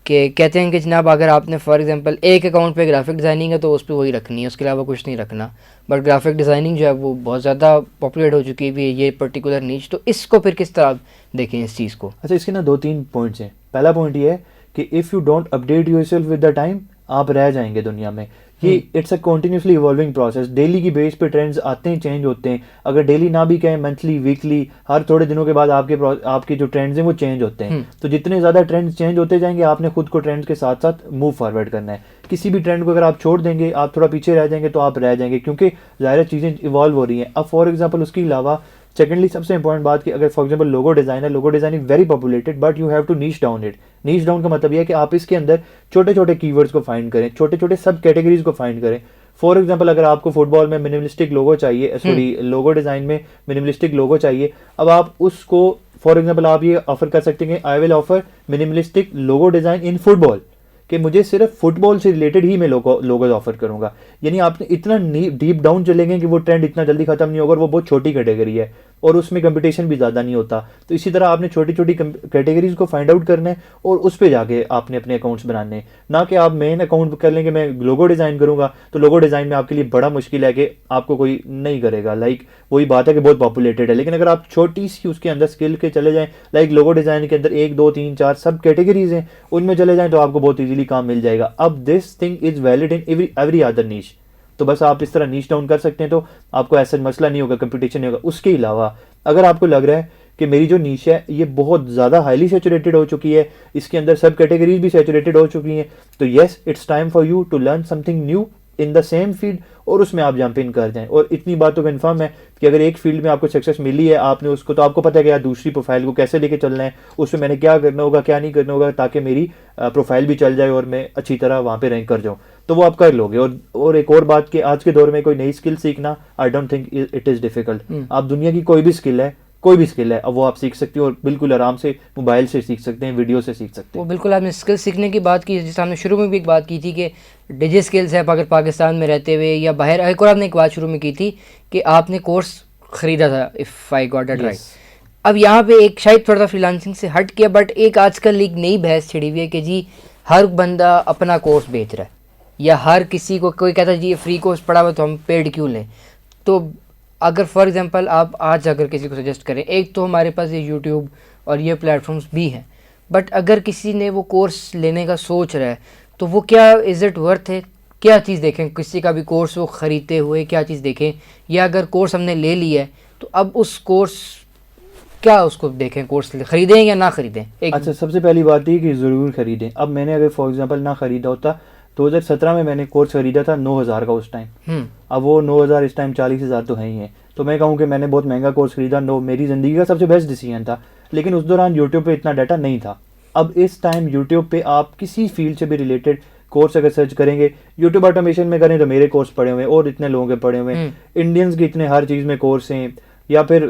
कि कहते हैं कि जनाब अगर आपने फॉर एग्जांपल एक अकाउंट पे ग्राफिक डिज़ाइनिंग है तो उस पर वही रखनी है, उसके अलावा कुछ नहीं रखना। बट ग्राफिक डिज़ाइनिंग जो है वो बहुत ज़्यादा पॉपुलर हो चुकी है ये पर्टिकुलर नीच, तो इसको फिर किस तरह देखें इस चीज़ को?
अच्छा, इसके ना 2-3 पॉइंट्स हैं। पहला पॉइंट ये है कि if you don't update yourself with the time, आप रह जाएंगे दुनिया में। ये it's a continuously evolving process, daily की बेस पे ट्रेंड्स आते हैं, चेंज होते हैं। अगर डेली ना भी कहें, मंथली, वीकली, हर थोड़े दिनों के बाद आपके जो ट्रेंड्स हैं वो चेंज होते हैं। तो जितने ज़्यादा ट्रेंड्स चेंज होते जाएंगे, आपने खुद को ट्रेंड्स के साथ साथ मूव फॉरवर्ड करना है। किसी भी ट्रेंड को अगर आप छोड़ देंगे, आप थोड़ा पीछे रह जाएंगे, तो आप रह जाएंगे, क्योंकि ज़ाहिर चीज़ें इवॉल्व हो रही हैं। अब फॉर एग्जाम्पल उसके अलावा सेकेंडली सबसे इंपॉर्टेंट बात कि अगर फॉर एग्जांपल लोगो डिज़ाइन है, logo design is very populated but you have to niche down it. Niche down का मतलब यह है कि आप इसके अंदर छोटे छोटे कीवर्ड्स को फाइंड करें, छोटे छोटे सब कैटेगरीज को फाइंड करें। फॉर एग्जांपल अगर आपको फुटबॉल में मिनिमलिस्टिक लोगो चाहिए, सॉरी लोगो डिज़ाइन में मिनिमलिस्टिक लोगो चाहिए, अब आप उसको फॉर एग्जांपल आप ये ऑफर कर सकते हैं, I will offer minimalistic logo design in football, कि मुझे सिर्फ फुटबॉल से रिलेटेड ही मैं लोगो ऑफर करूंगा। यानी आपने इतना डीप डाउन चलेंगे कि वो ट्रेंड इतना जल्दी खत्म नहीं होगा, और वो बहुत छोटी कैटेगरी है और उसमें कंपटीशन भी ज़्यादा नहीं होता। तो इसी तरह आपने छोटी छोटी कैटेगरीज को फाइंड आउट करना है और उस पर जाके आपने अपने अकाउंट्स बनाने हैं, ना कि आप मेन अकाउंट कर लेंगे मैं लोगो डिज़ाइन करूंगा तो लोगो डिज़ाइन में आपके लिए बड़ा मुश्किल है कि आपको कोई नहीं करेगा। लाइक वही बात है कि बहुत पॉपुलेटेड है, लेकिन अगर आप छोटी सी उसके अंदर स्किल के चले जाएं, लाइक लोगो डिज़ाइन के अंदर 1 2 3 4 सब कैटेगरीज हैं, उनमें चले जाएं तो आपको बहुत ईजिली काम मिल जाएगा। अब this thing is valid in every other niche. तो बस आप इस तरह नीश डाउन कर सकते हैं तो आपको ऐसा मसला नहीं होगा, कंपटीशन नहीं होगा। उसके अलावा अगर आपको लग रहा है कि मेरी जो नीश है ये बहुत ज़्यादा हाईली सैचुरेटेड हो चुकी है, इसके अंदर सब कैटेगरीज भी सैचुरेटेड हो चुकी हैं, तो yes it's time for you to learn something new in the same field और उसमें आप जंप इन कर जाएं। और इतनी बात तो कन्फर्म है कि अगर एक फील्ड में आपको सक्सेस मिली है आपने उसको, तो आपको पता है कि यार दूसरी प्रोफाइल को कैसे लेके चलना है, उसमें मैंने क्या करना होगा क्या नहीं करना होगा, ताकि मेरी प्रोफाइल भी चल जाए और मैं अच्छी तरह वहाँ पे रैंक कर जाऊँ, तो वो आप कर लोगे। और एक और बात कि आज के दौर में कोई नई स्किल सीखना I don't think it is difficult. आप दुनिया की कोई भी स्किल है, कोई भी स्किल है, अब वो आप सीख सकते हो और बिल्कुल आराम से मोबाइल से सीख सकते हैं, वीडियो से सीख सकते हैं।
वो बिल्कुल आपने स्किल सीखने की बात की, जैसे हमने शुरू में भी एक बात की थी कि डिजिटल स्किल्स है, अगर पाकिस्तान में रहते हुए या बाहर। एक और आपने एक बात शुरू में की थी कि आपने कोर्स ख़रीदा था, if I got it right. अब यहाँ पे एक शायद थोड़ा सा फ्रीलांसिंग से हट किया, बट एक आजकल एक नई बहस छिड़ी हुई है कि जी हर बंदा अपना कोर्स बेच रहा है, या हर किसी को कोई कहता है जी ये फ्री कोर्स पड़ा हुआ तो हम पेड क्यों लें। तो अगर फॉर एग्जांपल आप आज अगर किसी को सजेस्ट करें, एक तो हमारे पास ये यूट्यूब और ये प्लेटफॉर्म्स भी हैं, बट अगर किसी ने वो कोर्स लेने का सोच रहा है तो वो क्या इज़ इट वर्थ है, क्या चीज़ देखें किसी का भी कोर्स वो ख़रीदते हुए, क्या चीज़ देखें, या अगर कोर्स हमने ले लिया है तो अब उस कोर्स क्या उसको देखें, कोर्स ख़रीदें या ना ख़रीदें।
अच्छा, सबसे पहली बात ये कि ज़रूर ख़रीदें। अब मैंने अगर फॉर एग्जांपल ना ख़रीदा होता, 2017 में मैंने कोर्स ख़रीदा था 9,000 का उस टाइम, अब वो 9,000 इस टाइम 40,000 तो है ही है, तो मैं कहूँ कि मैंने बहुत महंगा कोर्स ख़रीदा, मेरी ज़िंदगी का सबसे बेस्ट डिसीजन था। लेकिन उस दौरान यूट्यूब पे इतना डाटा नहीं था। अब इस टाइम यूट्यूब पे आप किसी फील्ड से भी रिलेटेड कोर्स अगर सर्च करेंगे, यूट्यूब ऑटोमेशन में करें तो मेरे कोर्स पड़े हुए हैं और इतने लोगों के पड़े हुए हैं, इंडियंस के इतने हर चीज़ में कोर्स हैं, या फिर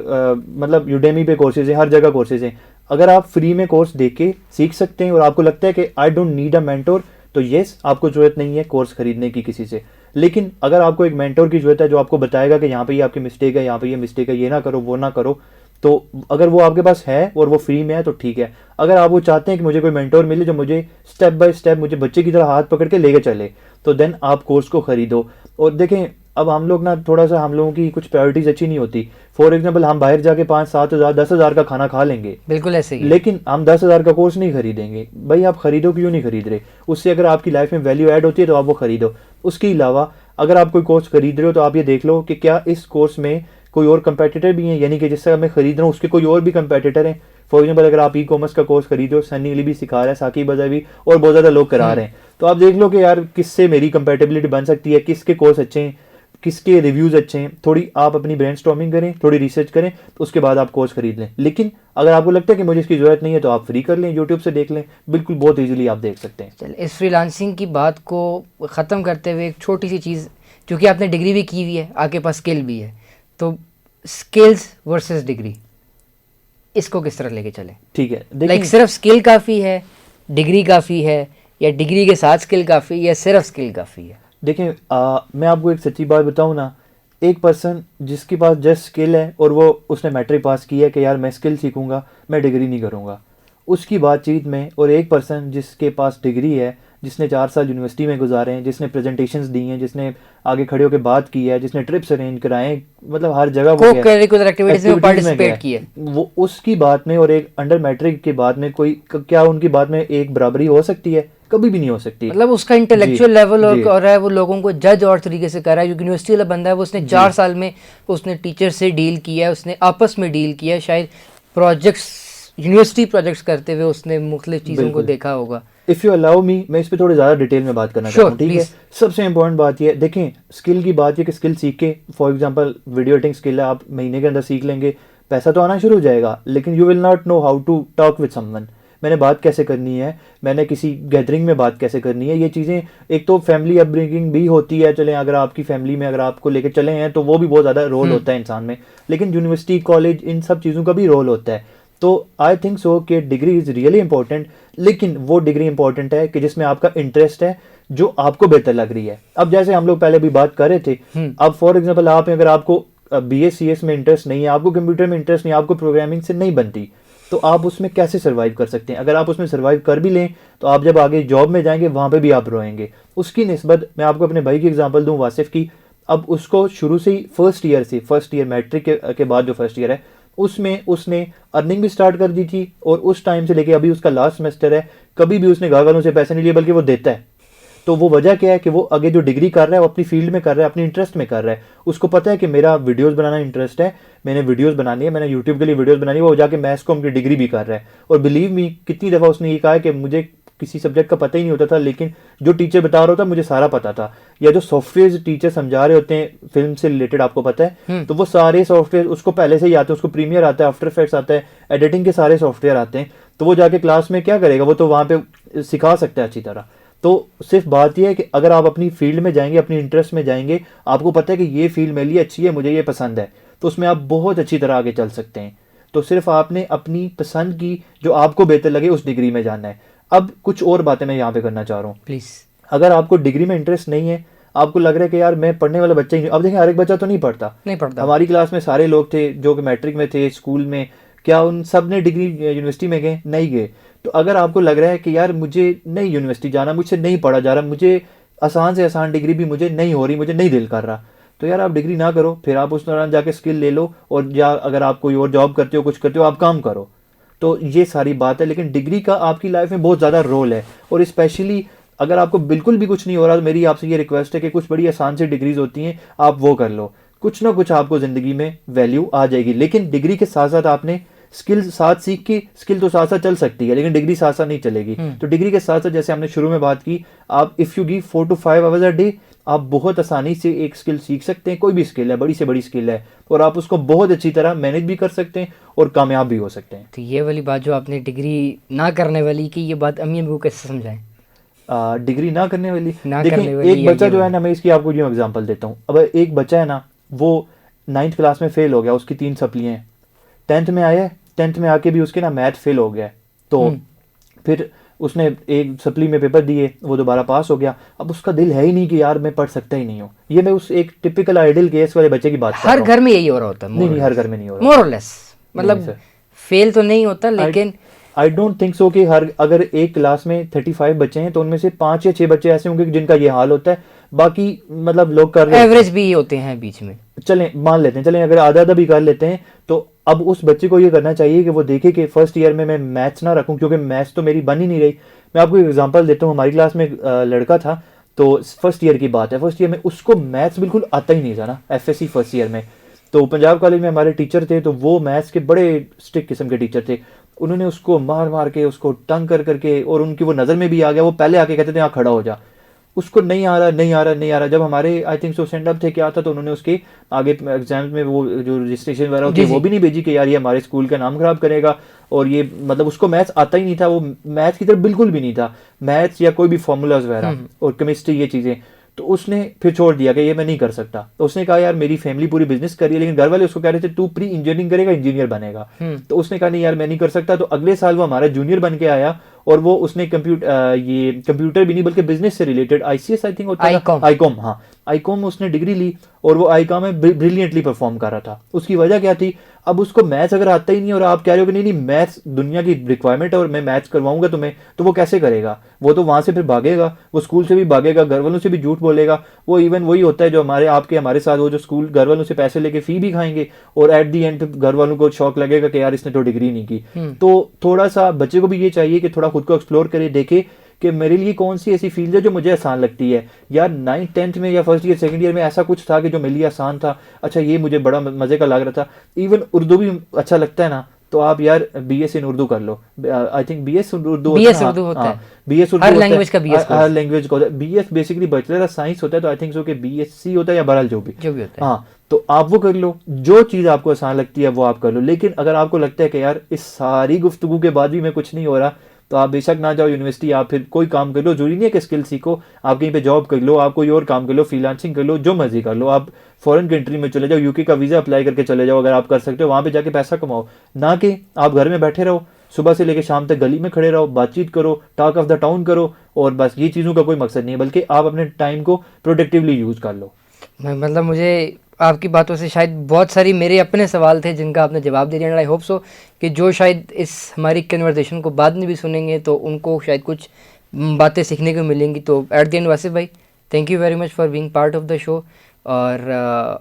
मतलब यूडेमी पे कोर्सेज हैं, हर जगह कोर्सेज हैं। अगर आप फ्री में कोर्स देख के सीख सकते हैं और आपको लगता है कि I don't need a mentor, तो येस आपको ज़रूरत नहीं है कोर्स खरीदने की किसी से। लेकिन अगर आपको एक मेंटोर की ज़रूरत है जो आपको बताएगा कि यहाँ पे ये आपकी मिस्टेक है, यहाँ पे ये मिस्टेक है, ये ना करो वो ना करो, तो अगर वो आपके पास है और वो फ्री में है तो ठीक है। अगर आप वो चाहते हैं कि मुझे कोई मेंटोर मिले जो मुझे स्टेप बाय स्टेप मुझे बच्चे की तरह हाथ पकड़ के लेके चले, तो देन आप कोर्स को खरीदो। और देखें अब हम लोग ना थोड़ा सा, हम लोगों की कुछ प्रायोरिटीज अच्छी नहीं होती। फॉर एग्जांपल हम बाहर जाके 5-7 हज़ार 10 हज़ार का खाना खा लेंगे,
बिल्कुल ऐसे ही,
लेकिन हम 10 हज़ार का कोर्स नहीं खरीदेंगे। भाई आप खरीदो, क्यों नहीं खरीद रहे? उससे अगर आपकी लाइफ में वैल्यू ऐड होती है तो आप वो खरीदो। उसके अलावा अगर आप कोई कोर्स खरीद रहे हो तो आप ये देख लो कि क्या इस कोर्स में कोई और कंपेटिटर भी हैं, यानी कि जिससे मैं खरीद रहा हूँ उसके कोई और भी कंपेटिटर हैं। फॉर एग्जांपल अगर आप ई कॉमर्स का कोर्स खरीदो, हो, सनी अली भी सिखा रहा है, साकिब अज़हर भी, और बहुत ज़्यादा लोग करा रहे हैं, तो आप देख लो कि यार किससे मेरी कंपेटेबिलिटी बन सकती है, किसके कोर्स अच्छे हैं, किसके रिव्यूज़ अच्छे हैं। थोड़ी आप अपनी ब्रेनस्टॉर्मिंग करें, थोड़ी रिसर्च करें, तो उसके बाद आप कोर्स खरीद लें। लेकिन अगर आपको लगता है कि मुझे इसकी ज़रूरत नहीं है तो आप फ्री कर लें, यूट्यूब से देख लें, बिल्कुल बहुत ईजिली आप देख सकते हैं।
चल इस फ्रीलांसिंग की बात को ख़त्म करते हुए एक छोटी सी चीज़, क्योंकि आपने डिग्री भी की हुई है, आपके पास स्किल भी है, तो स्किल्स वर्सेस डिग्री इसको किस तरह लेके चले?
ठीक है,
लाइक सिर्फ स्किल काफ़ी है, डिग्री काफ़ी है, या डिग्री के साथ स्किल काफ़ी, या सिर्फ स्किल काफ़ी है?
देखें मैं आपको एक सच्ची बात बताऊं ना, एक पर्सन जिसके पास जस्ट स्किल है और वो उसने मैट्रिक पास किया है कि यार मैं स्किल सीखूंगा, मैं डिग्री नहीं करूंगा, उसकी बातचीत में, और एक पर्सन जिसके पास डिग्री है, जिसने 4 साल यूनिवर्सिटी में गुजारे हैं, जिसने प्रेजेंटेशंस दी हैं, जिसने आगे खड़े होकर बात की है, जिसने ट्रिप्स अरेंज कराए, मतलब हर जगह वो
करिकुलर एक्टिविटीज में पार्टिसिपेट किया,
वो उसकी बात में और एक अंडर मैट्रिक की बात में कोई, क्या उनकी बात में एक बराबरी हो सकती है? कभी भी नहीं हो सकती।
मतलब उसका इंटेलेक्चुअल लेवल और है, वो लोगों को जज और तरीके से कर रहा है। क्योंकि यूनिवर्सिटी वाला बंदा है, वो उसने 4 साल में उसने टीचर से डील किया है, उसने आपस में डील किया है, शायद प्रोजेक्ट्स, यूनिवर्सिटी प्रोजेक्ट्स करते हुए उसने मुख्तलिफ चीज़ों को देखा होगा।
इफ़ यू अलाउ मी, मैं इस पे थोड़ी ज़्यादा डिटेल में बात करना चाहता हूँ, ठीक है? सबसे इंपॉर्टेंट बात ये देखें, स्किल की बात ये कि स्किल सीख के, for example video editing skill है, आप महीने के अंदर सीख लेंगे, पैसा तो आना शुरू हो जाएगा, लेकिन you will not know how to talk with someone. मैंने बात कैसे करनी है, मैंने किसी गैदरिंग में बात कैसे करनी है, ये चीज़ें एक तो फैमिली अपब्रिंगिंग भी होती है। चलें अगर आपकी फैमिली में अगर आपको लेके चले हैं तो वो भी बहुत ज़्यादा रोल होता है इंसान में, लेकिन यूनिवर्सिटी कॉलेज इन सब चीज़ों का भी रोल होता है। तो आई थिंक सो कि डिग्री इज़ रियली इंपॉर्टेंट, लेकिन वो डिग्री इंपॉर्टेंट है कि जिसमें आपका इंटरेस्ट है, जो आपको बेहतर लग रही है। अब जैसे हम लोग पहले भी बात कर रहे थे, अब फॉर एग्जाम्पल आप अगर आपको BA CS में इंटरेस्ट नहीं है, आपको कंप्यूटर में इंटरेस्ट नहीं है, आपको प्रोग्रामिंग से नहीं बनती, तो आप उसमें कैसे सर्वाइव कर सकते हैं? अगर आप उसमें सर्वाइव कर भी लें तो आप जब आगे जॉब में जाएंगे वहाँ पे भी आप रोएंगे। उसकी निस्बत मैं आपको अपने भाई की एग्जांपल दूं, वासिफ की। अब उसको शुरू से ही फर्स्ट ईयर मैट्रिक के बाद जो फर्स्ट ईयर है उसमें उसने अर्निंग भी स्टार्ट कर दी थी, और उस टाइम से लेके अभी उसका लास्ट सेमेस्टर है, कभी भी उसने घर वालों से पैसे नहीं लिए, बल्कि वो देता है। तो वो वजह क्या है कि वो आगे जो डिग्री कर रहा है वो अपनी फील्ड में कर रहा है, अपनी इंटरेस्ट में कर रहा है। उसको पता है कि मेरा वीडियोस बनाना इंटरेस्ट है, मैंने वीडियोस बनानी है, मैंने यूट्यूब के लिए वीडियोस बनानी है, वो जाके मैथ्स कॉम की डिग्री भी कर रहा है। और बिलीव मी, कितनी दफ़ा उसने ये कहा है कि मुझे किसी सब्जेक्ट का पता ही नहीं होता था, लेकिन जो टीचर बता रहा होता मुझे सारा पता था। या जो सॉफ्टवेयर टीचर समझा रहे होते हैं फिल्म से रिलेटेड, आपको पता है, तो वो सारे सॉफ्टवेयर उसको पहले से ही आते हैं, उसको प्रीमियर आता है, आफ्टर इफेक्ट्स आता है, एडिटिंग के सारे सॉफ्टवेयर आते हैं। तो वो जाके क्लास में क्या करेगा, वो तो वहाँ पे सिखा सकता है अच्छी तरह। तो सिर्फ बात यह है कि अगर आप अपनी फील्ड में जाएंगे, अपनी इंटरेस्ट में जाएंगे, आपको पता है कि ये फील्ड मेरे लिए अच्छी है, मुझे ये पसंद है, तो उसमें आप बहुत अच्छी तरह आगे चल सकते हैं। तो सिर्फ आपने अपनी पसंद की, जो आपको बेहतर लगे, उस डिग्री में जाना है। अब कुछ और बातें मैं यहाँ पे करना चाह रहा हूँ।
प्लीज।
अगर आपको डिग्री में इंटरेस्ट नहीं है, आपको लग रहा है कि यार मैं पढ़ने वाला बच्चा ही नहीं, अब देखिए हर एक बच्चा तो नहीं पढ़ता। हमारी क्लास में सारे लोग थे जो कि मैट्रिक में थे, स्कूल में, क्या उन सब ने डिग्री यूनिवर्सिटी में गए? नहीं गए। तो अगर आपको लग रहा है कि यार मुझे नहीं यूनिवर्सिटी जाना, मुझसे नहीं पढ़ा जा रहा, मुझे आसान से आसान डिग्री भी मुझे नहीं हो रही, मुझे नहीं दिल कर रहा, तो यार आप डिग्री ना करो, फिर आप उस दौरान जाके स्किल ले लो, और या अगर आप कोई और जॉब करते हो, कुछ करते हो, आप काम करो। तो ये सारी बात है, लेकिन डिग्री का आपकी लाइफ में बहुत ज़्यादा रोल है। और स्पेशली अगर आपको बिल्कुल भी कुछ नहीं हो रहा, तो मेरी आपसे ये रिक्वेस्ट है कि कुछ बड़ी आसान सी डिग्रीज होती हैं, आप वो कर लो, कुछ ना कुछ आपको ज़िंदगी में वैल्यू आ जाएगी। लेकिन डिग्री के साथ साथ आपने स्किल साथ सीख के, स्किल तो साथ साथ चल सकती है, लेकिन डिग्री साथ साथ नहीं चलेगी। तो डिग्री के साथ साथ, जैसे हमने शुरू में बात की, आप if you give 4 to 5 hours a day, आप बहुत आसानी से एक स्किल सीख सकते हैं। कोई भी स्किल है, बड़ी से बड़ी स्किल है, और आप उसको बहुत अच्छी तरह मैनेज भी कर सकते हैं और कामयाब भी हो सकते हैं।
तो ये वाली बात जो आपने डिग्री ना करने वाली की, ये बात अम्मी अबू कैसे समझाएं?
डिग्री ना करने वाली,
ना
देखिए
करने वाली
एक
या
बच्चा
ये
जो है
वाली?
ना, मैं इसकी आपको यूँ एग्जांपल देता हूँ। अब एक बच्चा है ना, वो 9th क्लास में फेल हो गया, उसकी 3 सप्लियाँ हैं, 10th में आया, 10th में आके भी उसके ना मैथ फेल हो गया, तो फिर उसने एक सप्ली में पेपर दिए, वो दोबारा पास हो गया। अब उसका दिल है ही नहीं कि यार मैं पढ़ सकता ही नहीं हूँ। ये मैं उस एक टिपिकल आइडियल केस वाले बच्चे की बात कर रहा
हर
हूँ।
घर में यही हो रहा होता है?
नहीं, हर घर में नहीं हो रहा,
मोर और लेस,
नहीं,
मतलब
सर।
फेल तो नहीं होता, लेकिन
आई डोंट थिंक सो कि अगर एक क्लास में 35 बच्चे हैं तो उनमें से 5 या 6 बच्चे ऐसे होंगे जिनका ये हाल होता है। बाकी मतलब लोग कर रहे हैं,
एवरेज भी होते हैं बीच में।
चलें मान लेते हैं, चलें अगर आधा आधा भी कर लेते हैं, तो अब उस बच्चे को ये करना चाहिए कि वो देखे कि फर्स्ट ईयर में मैं मैथ्स ना रखूं, क्योंकि मैथ्स तो मेरी बन ही नहीं रही। मैं आपको एक एग्जांपल देता हूँ। हमारी क्लास में एक लड़का था, तो फर्स्ट ईयर की बात है, फर्स्ट ईयर में उसको मैथ्स बिल्कुल आता ही नहीं था ना, FSC फर्स्ट ईयर में। तो पंजाब कॉलेज में हमारे टीचर थे, तो वो मैथ्स के बड़े स्ट्रिक्ट किस्म के टीचर थे। उन्होंने उसको मार मार के, उसको तंग कर करके, और उनकी वो नज़र में भी आ गया, वो पहले आके कहते थे यहाँ खड़ा हो जा, उसको नहीं आ रहा, नहीं आ रहा, नहीं आ रहा। जब हमारे I think so stand up थे क्या था, तो उन्होंने उसके आगे एग्जाम में वो जो रजिस्ट्रेशन वगैरह होती है वो भी नहीं भेजी कि यार ये हमारे स्कूल का नाम खराब करेगा। और ये मतलब उसको मैथ्स आता ही नहीं था, वो मैथ्स की तरफ बिल्कुल भी नहीं था, मैथ्स या कोई भी फॉर्मूलाज वगैरह और केमिस्ट्री ये चीज़ें। तो उसने फिर छोड़ दिया कि ये मैं नहीं कर सकता। तो उसने कहा यार मेरी फैमिली पूरी बिजनेस कर रही है, लेकिन घर वाले उसको कह रहे थे तू प्री इंजीनियरिंग करेगा, इंजीनियर बनेगा। तो उसने कहा नहीं यार मैं नहीं कर सकता। तो अगले साल वो हमारा जूनियर बन के आया, और वो उसने कंप्यूटर भी नहीं बल्कि बिजनेस से रिलेटेड ICS आई थिंक होता है, आईकॉम, हाँ आईकॉम उसने डिग्री ली, और वो आईकॉम में ब्रिलियंटली परफॉर्म कर रहा था। उसकी वजह क्या थी, अब उसको मैथ्स अगर आता ही नहीं, और आप कह रहे हो कि नहीं नहीं मैथ्स दुनिया की रिक्वायरमेंट है और मैं मैथ्स करवाऊंगा तुम्हें, तो वो कैसे करेगा? वो तो वहां से फिर भागेगा, वो स्कूल से भी भागेगा, घर वालों से भी झूठ बोलेगा। वो इवन वही होता है जो हमारे साथ, वो जो स्कूल घर वालों से पैसे लेके फी भी खाएंगे, और एट दी एंड घर वालों को शौक लगेगा कि यार इसने तो डिग्री नहीं की। तो थोड़ा सा बच्चे को भी ये चाहिए कि थोड़ा खुद को एक्सप्लोर करे, देखे कि मेरे लिए कौन सी ऐसी फील्ड है जो मुझे आसान लगती है। यार 9th 10th में या फर्स्ट ईयर सेकंड ईयर में ऐसा कुछ था कि जो मेरे लिए आसान था, अच्छा ये मुझे बड़ा मजे का लग रहा था। इवन उर्दू भी अच्छा लगता है ना, तो आप यार BS इन उर्दू कर लो। आई थिंक BS उर्दू होता
BS
है ना,
उर्दू होता है।
BS उर्दू
हर
होता है,
लैंग्वेज का BS
हर
कोर्स
लैंग्वेज का होता है। BS basically bachelor of science होता है, तो आई थिंक सो कि BSc होता है या बहरहाल जो भी।
जो भी होता है।
हाँ, तो आप वो कर लो, जो चीज़ आपको आसान लगती है वो आप कर लो। लेकिन अगर आपको लगता है कि यार इस सारी गुफ्तगू के बाद भी मैं कुछ नहीं हो रहा, तो आप बेशक ना जाओ यूनिवर्सिटी, आप फिर कोई काम कर लो। जरूरी नहीं है कि स्किल सीखो, आप कहीं पे जॉब कर लो, आप कोई और काम कर लो, फ्रीलांसिंग कर लो, जो मर्जी कर लो। आप फॉरेन कंट्री में चले जाओ, UK का वीज़ा अप्लाई करके चले जाओ अगर आप कर सकते हो, वहाँ पे जाके पैसा कमाओ। ना कि आप घर में बैठे रहो, सुबह से लेकर शाम तक गली में खड़े रहो, बातचीत करो, टॉक ऑफ द टाउन करो, और बस ये चीज़ों का कोई मकसद नहीं है, बल्कि आप अपने टाइम को प्रोडक्टिवली यूज़ कर लो।
मतलब मुझे आपकी बातों से शायद बहुत सारी मेरे अपने सवाल थे जिनका आपने जवाब दे दिया। एंड आई होप सो कि जो शायद इस हमारी कन्वर्सेशन को बाद में भी सुनेंगे तो उनको शायद कुछ बातें सीखने को मिलेंगी। तो एट द एंड वासिफ भाई, thank you very much for being part of the show, और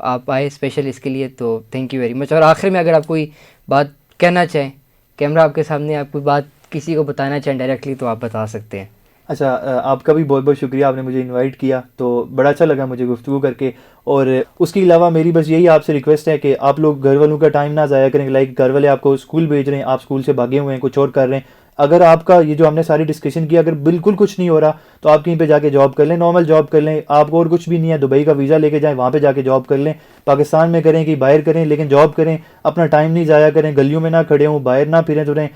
आप आए स्पेशल इसके लिए, तो थैंक यू वेरी मच। और आखिर में अगर आप कोई बात कहना चाहें, कैमरा आपके सामने, आप कोई बात किसी को बताना चाहें डायरेक्टली, तो आप बता सकते हैं।
अच्छा, आपका भी बहुत बहुत शुक्रिया, आपने मुझे इनवाइट किया, तो बड़ा अच्छा लगा मुझे गुफ्तगू करके। और उसके अलावा मेरी बस यही आपसे रिक्वेस्ट है कि आप लोग घर वालों का टाइम ना ज़ाया करें। लाइक घर वाले आपको स्कूल भेज रहे हैं, आप स्कूल से भागे हुए हैं, कुछ और कर रहे हैं। अगर आपका ये जो हमने सारी डिस्कशन की, अगर बिल्कुल कुछ नहीं हो रहा, तो आप कहीं पे जाके जॉब कर लें, नॉर्मल जॉब कर लें। आपको और कुछ भी नहीं है, दुबई का वीज़ा लेके जाएं, वहाँ पे जाके जॉब कर लें। पाकिस्तान में करें कि बाहर करें, लेकिन जॉब करें, अपना टाइम नहीं ज़ाया करें, गलियों में ना खड़े हों, बाहर ना फिरें तुरें।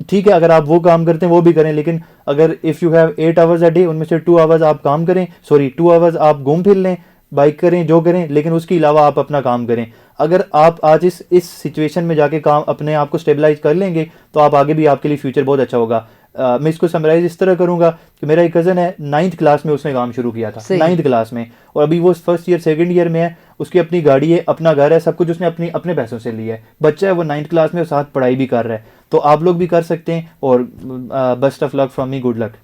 ठीक है, अगर आप वो काम करते हैं वो भी करें, लेकिन अगर if you have 8 hours a day, उनमें से 2 आवर्स आप काम करें, सॉरी 2 आवर्स आप घूम फिर लें, बाइक करें, जो करें, लेकिन उसके अलावा आप अपना काम करें। अगर आप आज इस सिचुएशन में जाके काम अपने आप को स्टेबलाइज कर लेंगे, तो आप आगे भी, आपके लिए फ्यूचर बहुत अच्छा होगा। मैं इसको समराइज इस तरह करूंगा कि मेरा एक कज़न है, 9th क्लास में उसने काम शुरू किया था, 9th क्लास में, और अभी वो फर्स्ट ईयर सेकंड ईयर में है। उसकी अपनी गाड़ी है, अपना घर है, सब कुछ उसने अपने पैसों से लिया है। बच्चा है, वो 9th क्लास में और साथ पढ़ाई भी कर रहा है। तो आप लोग भी कर सकते हैं, और best of luck from me, good luck.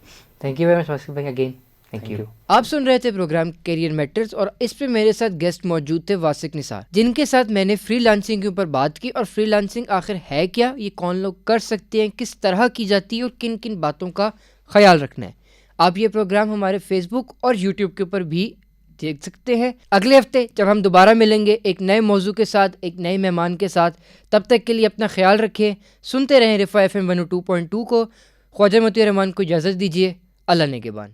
Thank you very much Wasif भाई, अगेन थैंक यू।
you.
आप सुन रहे थे प्रोग्राम कैरियर मैटर्स, और इस पे मेरे साथ गेस्ट मौजूद थे वासिक निसार, जिनके साथ मैंने फ्रीलांसिंग के ऊपर बात की, और फ्रीलांसिंग आखिर है क्या, ये कौन लोग कर सकते हैं, किस तरह की जाती है, और किन किन बातों का ख्याल रखना है। आप ये प्रोग्राम हमारे फेसबुक और यूट्यूब के ऊपर भी देख सकते हैं। अगले हफ्ते जब हम दोबारा मिलेंगे एक नए मौजू के साथ, एक नए मेहमान के साथ, तब तक के लिए अपना ख्याल रखें। सुनते रहें रिफा FM 102.2 को। ख्वाजा मोती रहमान को इजाज़त दीजिए। अल्लाह ने के बान।